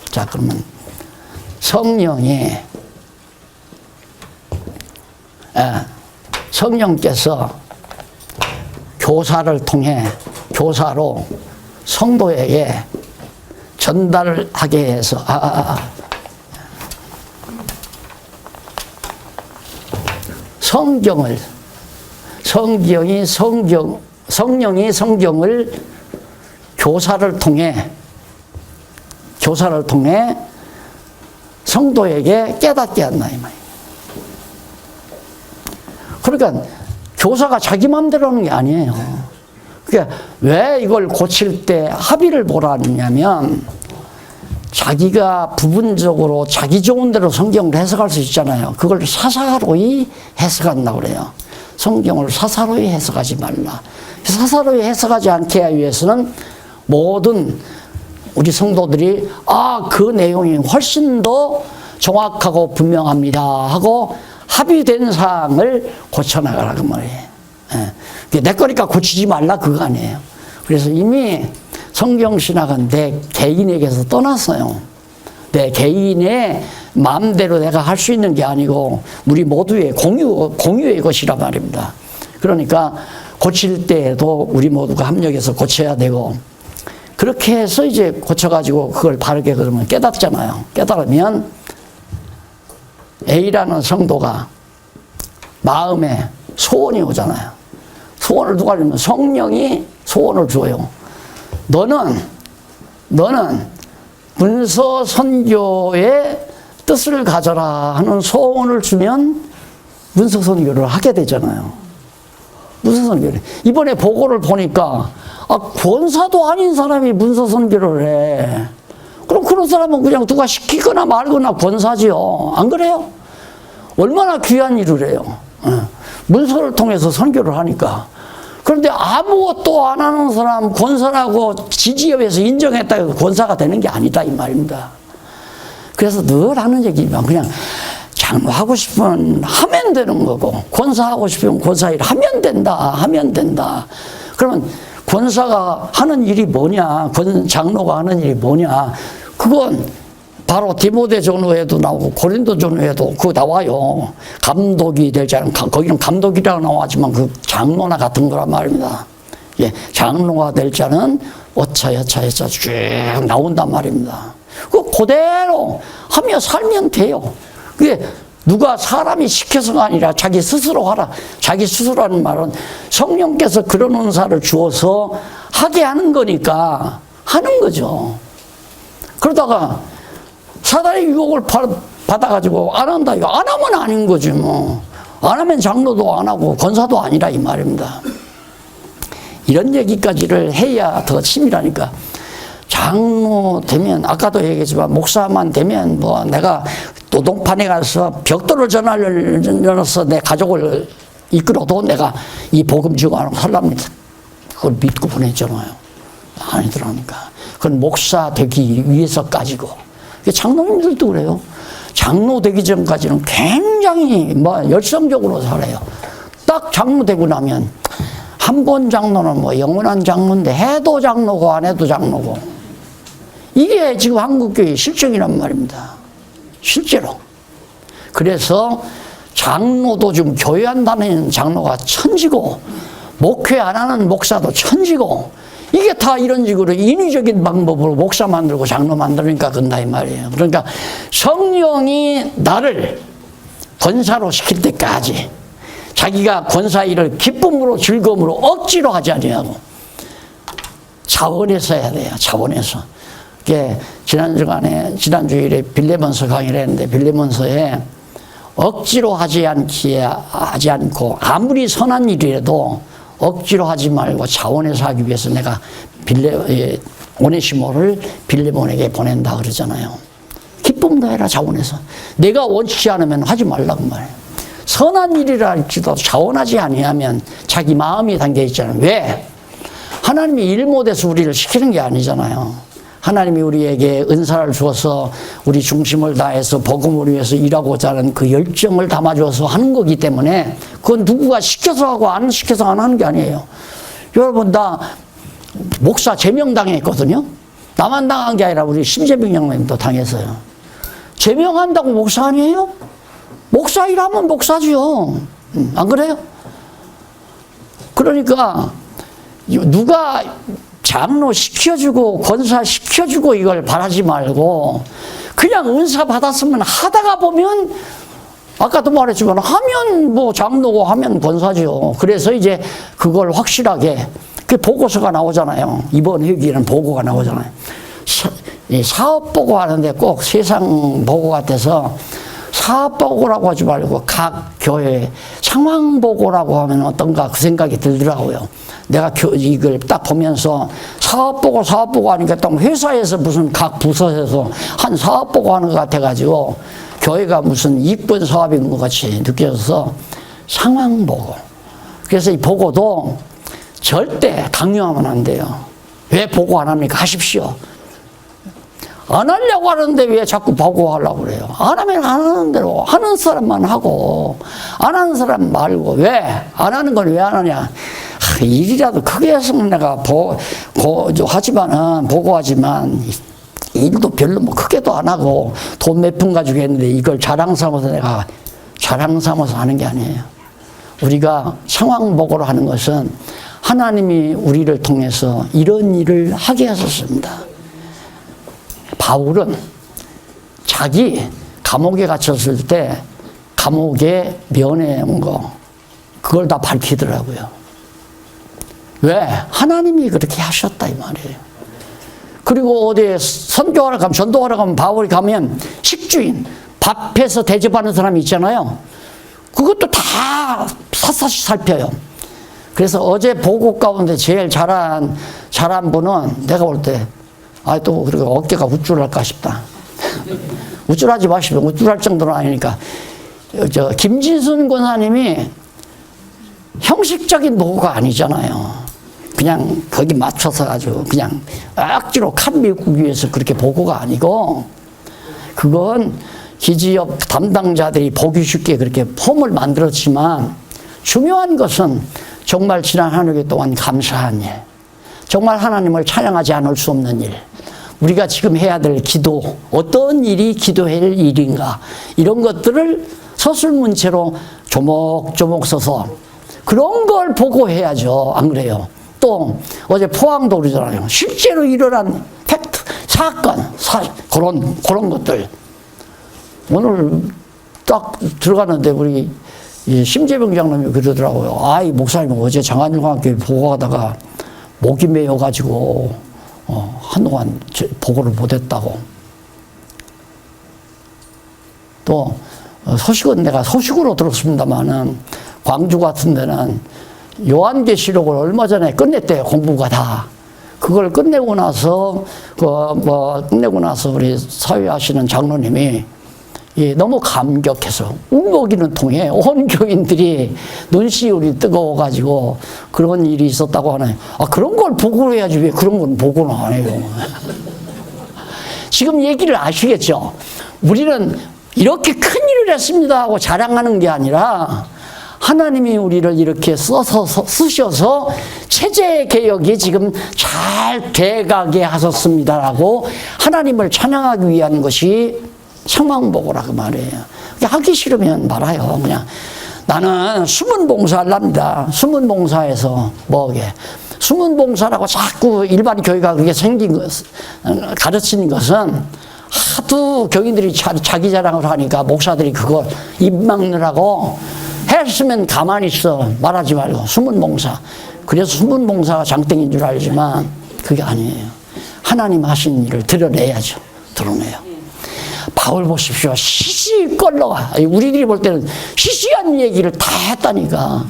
자, 그러면 성령께서 교사로 성도에게 전달하게 해서 성령이 성경을 교사를 통해 성도에게 깨닫게 한다 이 말이에요. 그러니까 교사가 자기 마음대로 하는 게 아니에요. 그러니까 왜 이걸 고칠 때 합의를 보라 하느냐면 자기가 부분적으로 자기 좋은 대로 성경을 해석할 수 있잖아요. 그걸 사사로이 해석한다고 그래요. 성경을 사사로이 해석하지 말라. 사사로이 해석하지 않게 하기 위해서는 모든 우리 성도들이 그 내용이 훨씬 더 정확하고 분명합니다 하고 합의된 사항을 고쳐나가라 그 말이에요. 내 거니까 고치지 말라 그거 아니에요. 그래서 이미 성경신학은 내 개인에게서 떠났어요. 내 개인의 마음대로 내가 할 수 있는 게 아니고 우리 모두의 공유의 것이란 말입니다. 그러니까 고칠 때에도 우리 모두가 합력해서 고쳐야 되고 그렇게 해서 이제 고쳐가지고 그걸 바르게 그러면 깨닫잖아요. 깨달으면 A라는 성도가 마음에 소원이 오잖아요. 소원을 누가 주면 성령이 소원을 줘요. 너는 문서 선교의 뜻을 가져라 하는 소원을 주면 문서 선교를 하게 되잖아요. 문서 선교를. 이번에 보고를 보니까 권사도 아닌 사람이 문서 선교를 해. 그럼 그런 사람은 그냥 누가 시키거나 말거나 권사지요. 안 그래요? 얼마나 귀한 일을 해요. 문서를 통해서 선교를 하니까. 그런데 아무것도 안 하는 사람 권사라고 지지협에서 인정했다 해서 권사가 되는 게 아니다 이 말입니다. 그래서 늘 하는 얘기지만 그냥 장로하고 싶으면 하면 되는 거고 권사하고 싶으면 권사 일 하면 된다. 그러면 권사가 하는 일이 뭐냐, 장로가 하는 일이 뭐냐, 그건 바로 디모데 전후에도 나오고 고린도 전후에도 그거 나와요. 감독이 될 자는, 거기는 감독이라고 나와지만 그 장로나 같은 거란 말입니다. 예, 장로가 될 자는 어차여차 쭉 나온단 말입니다. 그대로 하며 살면 돼요. 그게 누가 사람이 시켜서가 아니라 자기 스스로 하라. 자기 스스로 하는 말은 성령께서 그런 은사를 주어서 하게 하는 거니까 하는 거죠. 그러다가 사단의 유혹을 받아가지고 안 한다. 이거 안 하면 아닌 거지 뭐. 안 하면 장로도 안 하고 권사도 아니라 이 말입니다. 이런 얘기까지를 해야 더 치밀하니까. 장로 되면 아까도 얘기했지만 목사만 되면 뭐 내가 노동판에 가서 벽돌을 전하려서 내 가족을 이끌어도 내가 이 복음 주고 살랍니다. 그걸 믿고 보냈잖아요. 아니더라니까. 그건 목사 되기 위해서까지고. 장로님들도 그래요. 장로 되기 전까지는 굉장히 열성적으로 살아요. 딱 장로 되고 나면 한 번 장로는 뭐 영원한 장로인데 해도 장로고 안 해도 장로고. 이게 지금 한국교회의 실정이란 말입니다. 실제로. 그래서 장로도 지금 교회 안 다니는 장로가 천지고 목회 안 하는 목사도 천지고 이게 다 이런 식으로 인위적인 방법으로 목사 만들고 장로 만드니까 그런다 이 말이에요. 그러니까 성령이 나를 권사로 시킬 때까지 자기가 권사 일을 기쁨으로 즐거움으로 억지로 하지 아니하고 자원해서 해야 돼요. 자원해서. 이게 지난주일에 빌레몬서 강의를 했는데 빌레몬서에 억지로 하지 않고 아무리 선한 일이라도 억지로 하지 말고 자원해서 하기 위해서 내가 오네시모를 빌레몬에게 보낸다 그러잖아요. 기쁨도 해라 자원해서. 내가 원치 않으면 하지 말라고 말해요. 선한 일이라 할지도 자원하지 아니하면 자기 마음이 담겨 있잖아요. 왜? 하나님이 일 못해서 우리를 시키는 게 아니잖아요. 하나님이 우리에게 은사를 주어서 우리 중심을 다해서 복음을 위해서 일하고자 하는 그 열정을 담아줘서 하는 거기 때문에 그건 누구가 시켜서 하고 안 시켜서 안 하는 게 아니에요. 여러분 나 목사 제명당했거든요. 나만 당한 게 아니라 우리 심재병 형님도 당했어요. 제명한다고 목사 아니에요? 목사 일하면 목사지요. 안 그래요? 그러니까 누가 장로 시켜주고 권사 시켜주고 이걸 바라지 말고 그냥 은사 받았으면 하다가 보면 아까도 말했지만 하면 뭐 장로고 하면 권사죠. 그래서 이제 그걸 확실하게 그 보고서가 나오잖아요. 이번 회기에는 보고가 나오잖아요. 사업 보고 하는데 꼭 세상 보고 같아서 사업 보고라고 하지 말고 각 교회 상황 보고라고 하면 어떤가 그 생각이 들더라고요. 내가 이걸 딱 보면서 사업 보고 하니까 또 회사에서 무슨 각 부서에서 한 사업 보고 하는 것 같아가지고 교회가 무슨 이익분 사업인 것 같이 느껴져서 상황 보고. 그래서 이 보고도 절대 강요하면 안 돼요. 왜 보고 안 합니까? 하십시오. 안 하려고 하는데 왜 자꾸 보고하려고 그래요? 안 하면 안 하는 대로 하는 사람만 하고 안 하는 사람 말고. 왜? 안 하는 건 왜 안 하냐? 일이라도 크게 해서 내가 보고하지만 일도 별로 뭐 크게도 안 하고 돈 몇 푼 가지고 했는데 이걸 자랑 삼아서 내가 자랑 삼아서 하는 게 아니에요. 우리가 상황 보고를 하는 것은 하나님이 우리를 통해서 이런 일을 하게 하셨습니다. 바울은 자기 감옥에 갇혔을 때 감옥에 면회온 거, 그걸 다 밝히더라고요. 왜? 하나님이 그렇게 하셨다, 이 말이에요. 그리고 어디에 선교하러 가면, 전도하러 가면, 바울이 가면 식주인, 밥해서 대접하는 사람이 있잖아요. 그것도 다 샅샅이 살펴요. 그래서 어제 보고 가운데 제일 잘한 분은 내가 볼 때, 또 그리고 어깨가 우쭐할까 싶다. 우쭐하지 마시고, 우쭐할 정도는 아니니까. 김진순 권사님이 형식적인 보고가 아니잖아요. 그냥 거기 맞춰서 아주 그냥 억지로 칸 메우기 위해서 그렇게 보고가 아니고, 그건 기지업 담당자들이 보기 쉽게 그렇게 폼을 만들었지만, 중요한 것은 정말 지난 한 해 동안 감사한 일, 정말 하나님을 찬양하지 않을 수 없는 일, 우리가 지금 해야 될 기도, 어떤 일이 기도해야 할 일인가, 이런 것들을 서술문체로 조목조목 써서 그런 걸 보고해야죠. 안 그래요? 또 어제 포항도 그러잖아요. 실제로 일어난 팩트, 사건, 그런 것들. 오늘 딱 들어갔는데 우리 심재병 장로님이 그러더라고요. 이 목사님 어제 장안일관교회 보고하다가 목이 메여가지고 한동안 보고를 못했다고. 또 소식은 내가 소식으로 들었습니다만은 광주 같은 데는 요한계시록을 얼마 전에 끝냈대요. 공부가 다. 그걸 끝내고 나서 우리 사회하시는 장로님이 너무 감격해서 울먹이는 통에 온 교인들이 눈시울이 뜨거워가지고 그런 일이 있었다고 하나요? 그런 걸 보고를 해야지 왜 그런 건 보고는 안 해요. 지금 얘기를 아시겠죠? 우리는 이렇게 큰 일을 했습니다 하고 자랑하는 게 아니라 하나님이 우리를 이렇게 쓰셔서 체제 개혁이 지금 잘 돼가게 하셨습니다라고 하나님을 찬양하기 위한 것이 상황보고라고 말해요. 하기 싫으면 말아요. 그냥 나는 수문봉사를 합니다. 수문봉사에서 수문봉사라고 자꾸 일반 교회가 그렇게 가르치는 것은 하도 교인들이 자기 자랑을 하니까 목사들이 그걸 입 막느라고 했으면 가만히 있어. 말하지 말고 수문봉사. 그래서 수문봉사가 장땡인 줄 알지만 그게 아니에요. 하나님 하신 일을 드러내야죠. 드러내요. 바울 보십시오. 시시껄러가. 우리들이 볼 때는 시시한 얘기를 다 했다니까.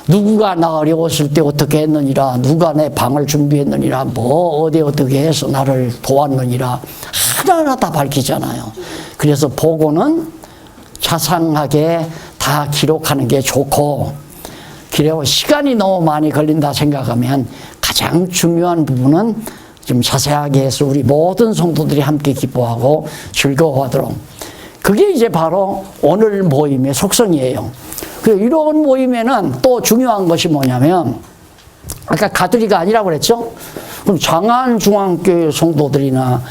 누구가 나 어려웠을 때 어떻게 했느니라, 누가 내 방을 준비했느니라, 어떻게 해서 나를 도왔느니라, 하나하나 다 밝히잖아요. 그래서 보고는 자상하게 다 기록하는 게 좋고, 그리고 시간이 너무 많이 걸린다 생각하면 가장 중요한 부분은 좀 자세하게 해서 우리 모든 성도들이 함께 기뻐하고 즐거워하도록. 그게 이제 바로 오늘 모임의 속성이에요. 이런 모임에는 또 중요한 것이 뭐냐면, 아까 가두리가 아니라고 그랬죠? 그럼 장안중앙교회 성도들이나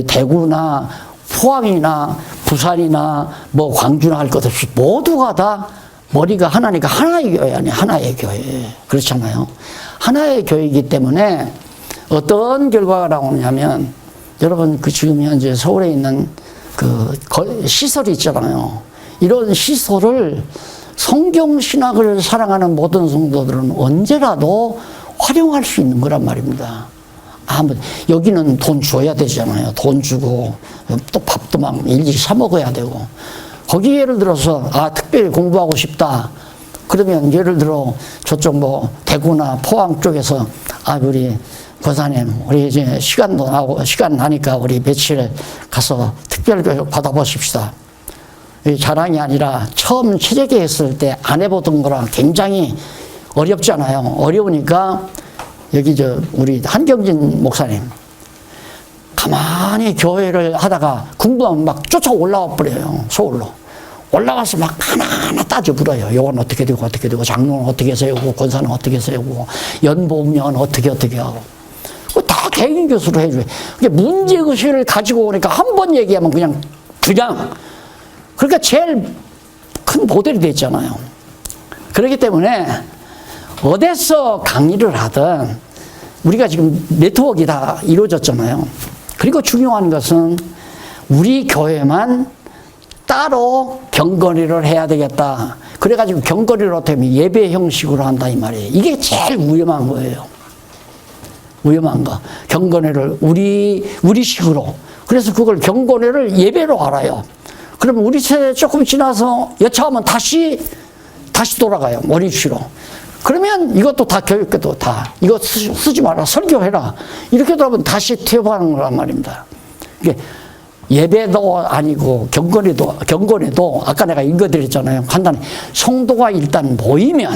대구나 포항이나 부산이나 광주나 할 것 없이 모두가 다 머리가 하나니까 하나의 교회 아니에요. 하나의 교회. 그렇잖아요. 하나의 교회이기 때문에 어떤 결과가 나오냐면, 여러분 지금 현재 서울에 있는 시설이 있잖아요. 이런 시설을 성경신학을 사랑하는 모든 성도들은 언제라도 활용할 수 있는 거란 말입니다. 여기는 돈 줘야 되잖아요. 돈 주고 또 밥도 막 일일이 사 먹어야 되고. 거기 예를 들어서 특별히 공부하고 싶다. 그러면 예를 들어 저쪽 대구나 포항 쪽에서 우리 권사님, 우리 이제 시간 나니까 우리 며칠 가서 특별교육 받아보십시다. 자랑이 아니라 처음 체제계 했을 때 안 해보던 거랑 굉장히 어렵잖아요. 어려우니까 여기 우리 한경진 목사님 가만히 교회를 하다가 궁금하면 막 쫓아 올라와 버려요. 서울로. 올라가서 막 하나하나 따져 물어요. 이건 어떻게 되고 장로는 어떻게 세우고 권사는 어떻게 세우고 연보면 어떻게 하고. 다 개인 교수로 해줘요. 문제의식을 가지고 오니까 한 번 얘기하면 그냥 그러니까 제일 큰 모델이 됐잖아요. 그렇기 때문에 어디서 강의를 하든 우리가 지금 네트워크가 다 이루어졌잖아요. 그리고 중요한 것은 우리 교회만 따로 경건회를 해야 되겠다. 그래가지고 경건회를 어떻게 하면 예배 형식으로 한다 이 말이에요. 이게 제일 위험한 거예요. 위험한 거. 경건회를 우리식으로. 그래서 그걸 경건회를 예배로 알아요. 그러면 우리 세대 조금 지나서 여차하면 다시 돌아가요. 원위치로. 그러면 이것도 다 교육계도 다 이거 쓰지 마라. 설교해라. 이렇게 하면 다시 퇴보하는 거란 말입니다. 이게 예배도 아니고 경건에도 아까 내가 읽어드렸잖아요. 간단히 성도가 일단 모이면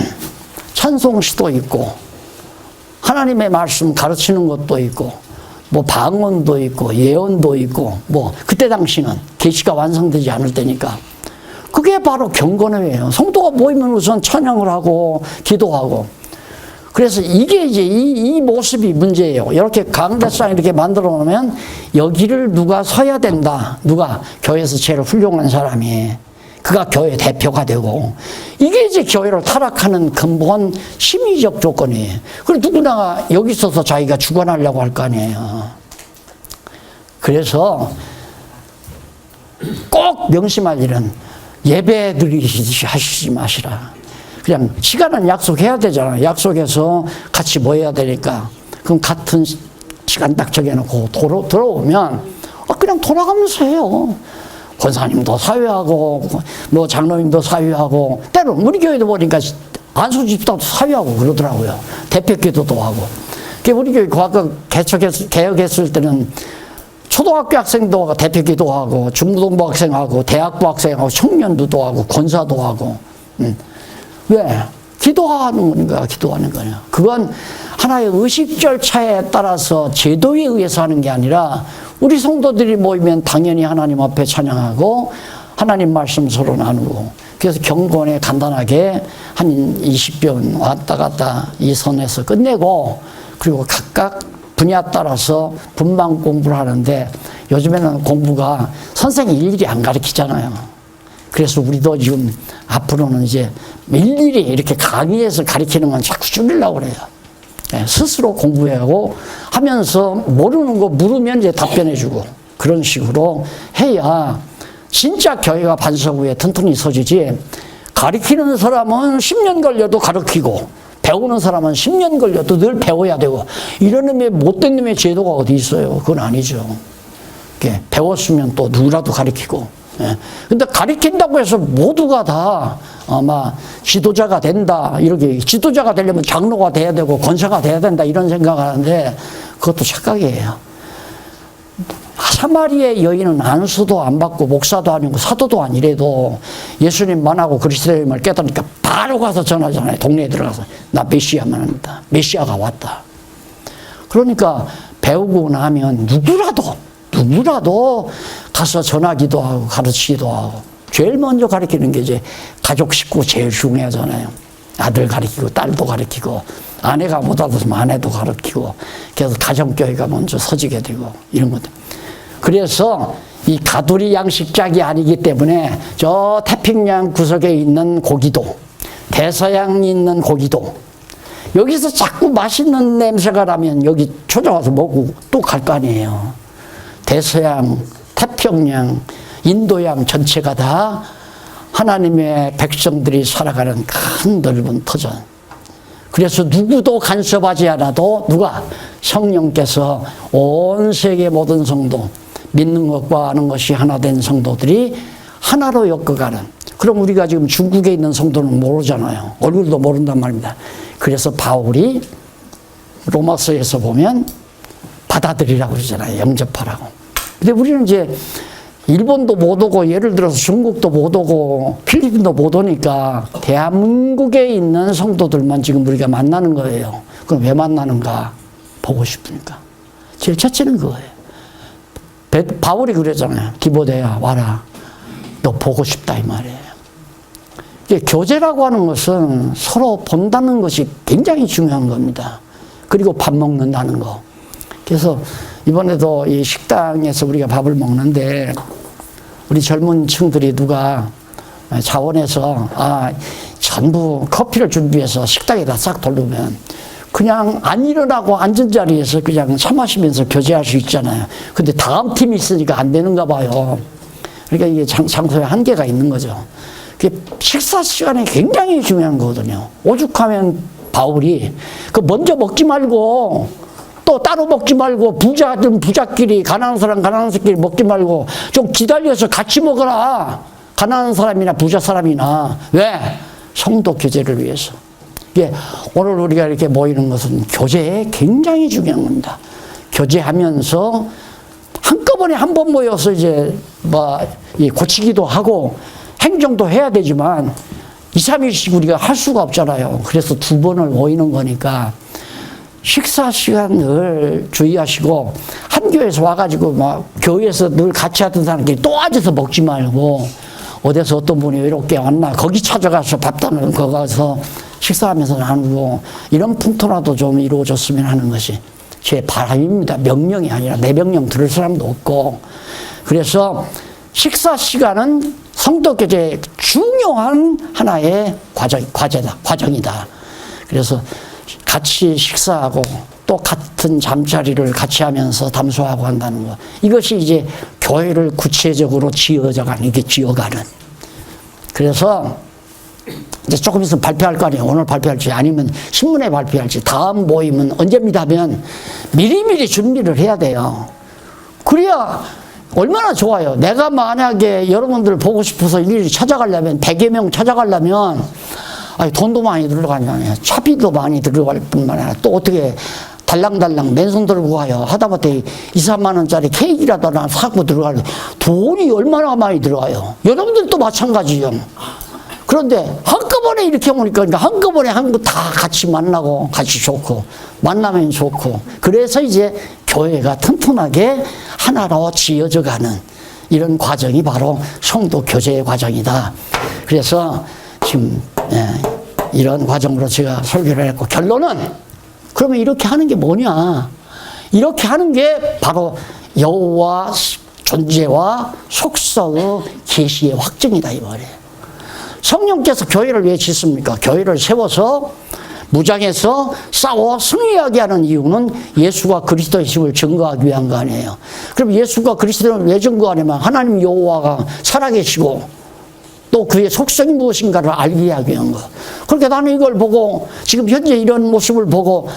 찬송시도 있고 하나님의 말씀 가르치는 것도 있고 뭐 방언도 있고 예언도 있고 뭐 그때 당시는 계시가 완성되지 않을 때니까 그게 바로 경건회예요. 성도가 모이면 우선 찬양을 하고 기도하고. 그래서 이게 이제 이 모습이 문제예요. 이렇게 강대상 이렇게 만들어 놓으면 여기를 누가 서야 된다. 누가 교회에서 제일 훌륭한 사람이 그가 교회 대표가 되고 이게 이제 교회를 타락하는 근본 심리적 조건이에요. 그리고 누구나 여기 있어서 자기가 주관하려고 할 거 아니에요. 그래서 꼭 명심할 일은 예배 드리듯이 하시지 마시라. 그냥 시간은 약속해야 되잖아요. 약속해서 같이 모여야 되니까. 그럼 같은 시간 딱 정해놓고 들어오면 그냥 돌아가면서 해요. 권사님도 사회하고 뭐 장로님도 사회하고 때로는 우리 교회도 보니까 안수집사도 사회하고 그러더라고요. 대표기도도 하고. 우리 교회 개혁했을 때는 초등학교 학생도 대표기도 하고 중고등부 학생하고 대학부 학생하고 청년도 하고 권사도 하고. 왜? 기도하는 거냐. 그건 하나의 의식 절차에 따라서 제도에 의해서 하는 게 아니라 우리 성도들이 모이면 당연히 하나님 앞에 찬양하고 하나님 말씀 서로 나누고 그래서 경건에 간단하게 한 20분 왔다 갔다 이 선에서 끝내고 그리고 각각 분야 따라서 분만 공부를 하는데 요즘에는 공부가 선생이 일일이 안 가르치잖아요. 그래서 우리도 지금 앞으로는 이제 일일이 이렇게 강의해서 가르치는 건 자꾸 줄이려고 그래요. 스스로 공부하고 하면서 모르는 거 물으면 이제 답변해주고 그런 식으로 해야 진짜 교회가 반석 위에 튼튼히 서지지 가르치는 사람은 10년 걸려도 가르치고 배우는 사람은 10년 걸려도 늘 배워야 되고 이런 놈의 못된 놈의 제도가 어디 있어요. 그건 아니죠. 배웠으면 또 누구라도 가르치고 근데 가르친다고 해서 모두가 다 아마 지도자가 된다 이렇게 지도자가 되려면 장로가 돼야 되고 권사가 돼야 된다 이런 생각하는데 그것도 착각이에요. 사마리의 여인은 안수도 안 받고 목사도 아니고 사도도 아니래도 예수님 만나고 그리스도임을 깨달으니까 바로 가서 전하잖아요. 동네에 들어가서 나 메시아만 합니다. 메시아가 왔다. 그러니까 배우고 나면 누구라도 가서 전하기도 하고 가르치기도 하고 제일 먼저 가르치는 게 이제 가족 식구 제일 중요하잖아요. 아들 가르치고 딸도 가르치고 아내가 못 알아서면 아내도 가르치고 그래서 가정교회가 먼저 서지게 되고 이런 것들. 그래서 이 가두리 양식장이 아니기 때문에 저 태평양 구석에 있는 고기도 대서양이 있는 고기도 여기서 자꾸 맛있는 냄새가 나면 여기 찾아와서 먹고 또 갈 거 아니에요. 대서양, 태평양, 인도양 전체가 다 하나님의 백성들이 살아가는 큰 넓은 터전. 그래서 누구도 간섭하지 않아도 누가 성령께서 온 세계 모든 성도 믿는 것과 아는 것이 하나 된 성도들이 하나로 엮어가는. 그럼 우리가 지금 중국에 있는 성도는 모르잖아요. 얼굴도 모른단 말입니다. 그래서 바울이 로마서에서 보면 받아들이라고 그러잖아요. 영접하라고. 근데 우리는 이제 일본도 못 오고 예를 들어서 중국도 못 오고 필리핀도 못 오니까 대한민국에 있는 성도들만 지금 우리가 만나는 거예요. 그럼 왜 만나는가? 보고 싶으니까. 제일 첫째는 그거예요. 바울이 그러잖아요. 디모데야 와라. 너 보고 싶다 이 말이에요. 이게 교제라고 하는 것은 서로 본다는 것이 굉장히 중요한 겁니다. 그리고 밥 먹는다는 거. 그래서 이번에도 이 식당에서 우리가 밥을 먹는데 우리 젊은 층들이 누가 자원해서 전부 커피를 준비해서 식당에다 싹 돌리면 그냥 안 일어나고 앉은 자리에서 그냥 차 마시면서 교제할 수 있잖아요. 근데 다음 팀이 있으니까 안 되는가 봐요. 그러니까 이게 장소에 한계가 있는 거죠. 식사 시간이 굉장히 중요한 거거든요. 오죽하면 바울이 그 먼저 먹지 말고 또 따로 먹지 말고 부자든 부자끼리 가난한 사람 가난한 사람끼리 먹지 말고 좀 기다려서 같이 먹어라. 가난한 사람이나 부자 사람이나. 왜? 성도 교제를 위해서. 오늘 우리가 이렇게 모이는 것은 교제에 굉장히 중요한 겁니다. 교제하면서 한꺼번에 한 번 모여서 이제 고치기도 하고 행정도 해야 되지만 2, 3일씩 우리가 할 수가 없잖아요. 그래서 2번을 모이는 거니까 식사 시간을 주의하시고, 한 교회에서 와가지고 교회에서 늘 같이 하던 사람끼리 또 앉아서 먹지 말고 어디서 어떤 분이 이렇게 왔나 거기 찾아가서 밥단을 거가서 식사하면서 나누고 이런 풍토라도 좀 이루어졌으면 하는 것이 제 바람입니다. 명령이 아니라 내 명령 들을 사람도 없고. 그래서 식사 시간은 성도교제의 중요한 하나의 과정이다. 그래서 같이 식사하고 또 같은 잠자리를 같이 하면서 담소하고 한다는 것. 이것이 이제 교회를 구체적으로 지어가는. 그래서 이제 조금 있으면 발표할 거 아니에요. 오늘 발표할지 아니면 신문에 발표할지. 다음 모임은 언제입니다 하면 미리미리 준비를 해야 돼요. 그래야 얼마나 좋아요. 내가 만약에 여러분들 보고 싶어서 일일이 찾아가려면 100여 명 찾아가려면 돈도 많이 들어가냐, 차비도 많이 들어갈 뿐만 아니라 또 어떻게 달랑달랑 맨손 들고 가요. 하다못해 2, 3만 원짜리 케이크라도 하나 사고 들어가려 돈이 얼마나 많이 들어가요. 여러분들도 마찬가지죠. 그런데 한꺼번에 이렇게 오니까 한꺼번에 한 거 다 같이 만나고 같이 좋고 만나면 좋고, 그래서 이제 교회가 튼튼하게 하나로 지어져 가는 이런 과정이 바로 성도 교제의 과정이다. 그래서 지금 이런 과정으로 제가 설교를 했고, 결론은 그러면 이렇게 하는 게 뭐냐? 이렇게 하는 게 바로 여호와 존재와 속성의 계시의 확증이다 이 말이에요. 성령께서 교회를 왜 짓습니까? 교회를 세워서 무장해서 싸워 승리하게 하는 이유는 예수가 그리스도의 힘을 증거하기 위한 거 아니에요. 그럼 예수가 그리스도를 왜 증거하냐면 하나님 여호와가 살아계시고 또 그의 속성이 무엇인가를 알게 하기 위한 거. 그러니까 나는 이걸 보고 지금 현재 이런 모습을 보고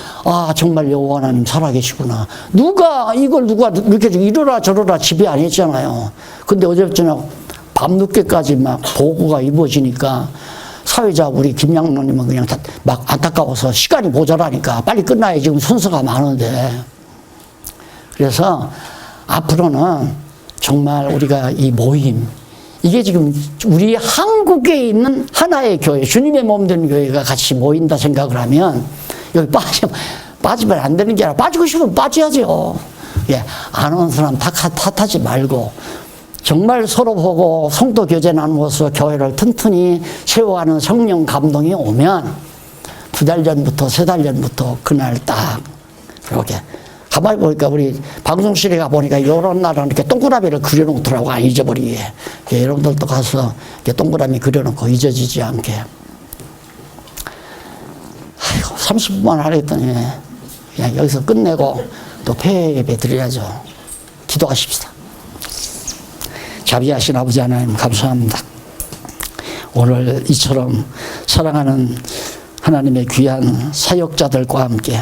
정말 여호와 하나님 살아계시구나. 누가 이렇게 이러라 저러라 지배 안 했잖아요. 근데 어제저녁 밤늦게까지 막 보고가 입어지니까 사회자 우리 김양로님은 그냥 막 안타까워서 시간이 모자라니까 빨리 끝나야 지금 순서가 많은데. 그래서 앞으로는 정말 우리가 이 모임, 이게 지금 우리 한국에 있는 하나의 교회, 주님의 몸 된 교회가 같이 모인다 생각을 하면 여기 빠지면 안 되는 게 아니라 빠지고 싶으면 빠져야죠. 안 온 사람 탓하지 말고 정말 서로 보고 성도 교제 나누어서 교회를 튼튼히 세워가는 성령 감동이 오면 2달 전부터 3달 전부터 그날 딱 이렇게 가만히 보니까 우리 방송실에 가보니까 이런 날은 이렇게 동그라미를 그려놓더라고, 안 잊어버리게. 여러분들도 가서 이렇게 동그라미 그려놓고 잊어지지 않게. 아이고, 30분만 하랬더니 그냥 여기서 끝내고 또 폐예배 드려야죠. 기도하십시다. 자비하신 아버지 하나님 감사합니다. 오늘 이처럼 사랑하는 하나님의 귀한 사역자들과 함께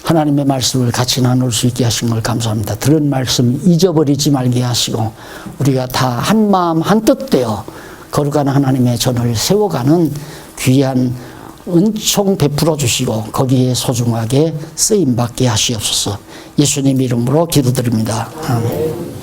하나님의 말씀을 같이 나눌 수 있게 하신 걸 감사합니다. 들은 말씀 잊어버리지 말게 하시고 우리가 다 한 마음 한 뜻 되어 거룩한 하나님의 전을 세워가는 귀한 은총 베풀어 주시고 거기에 소중하게 쓰임받게 하시옵소서. 예수님 이름으로 기도드립니다. 아멘.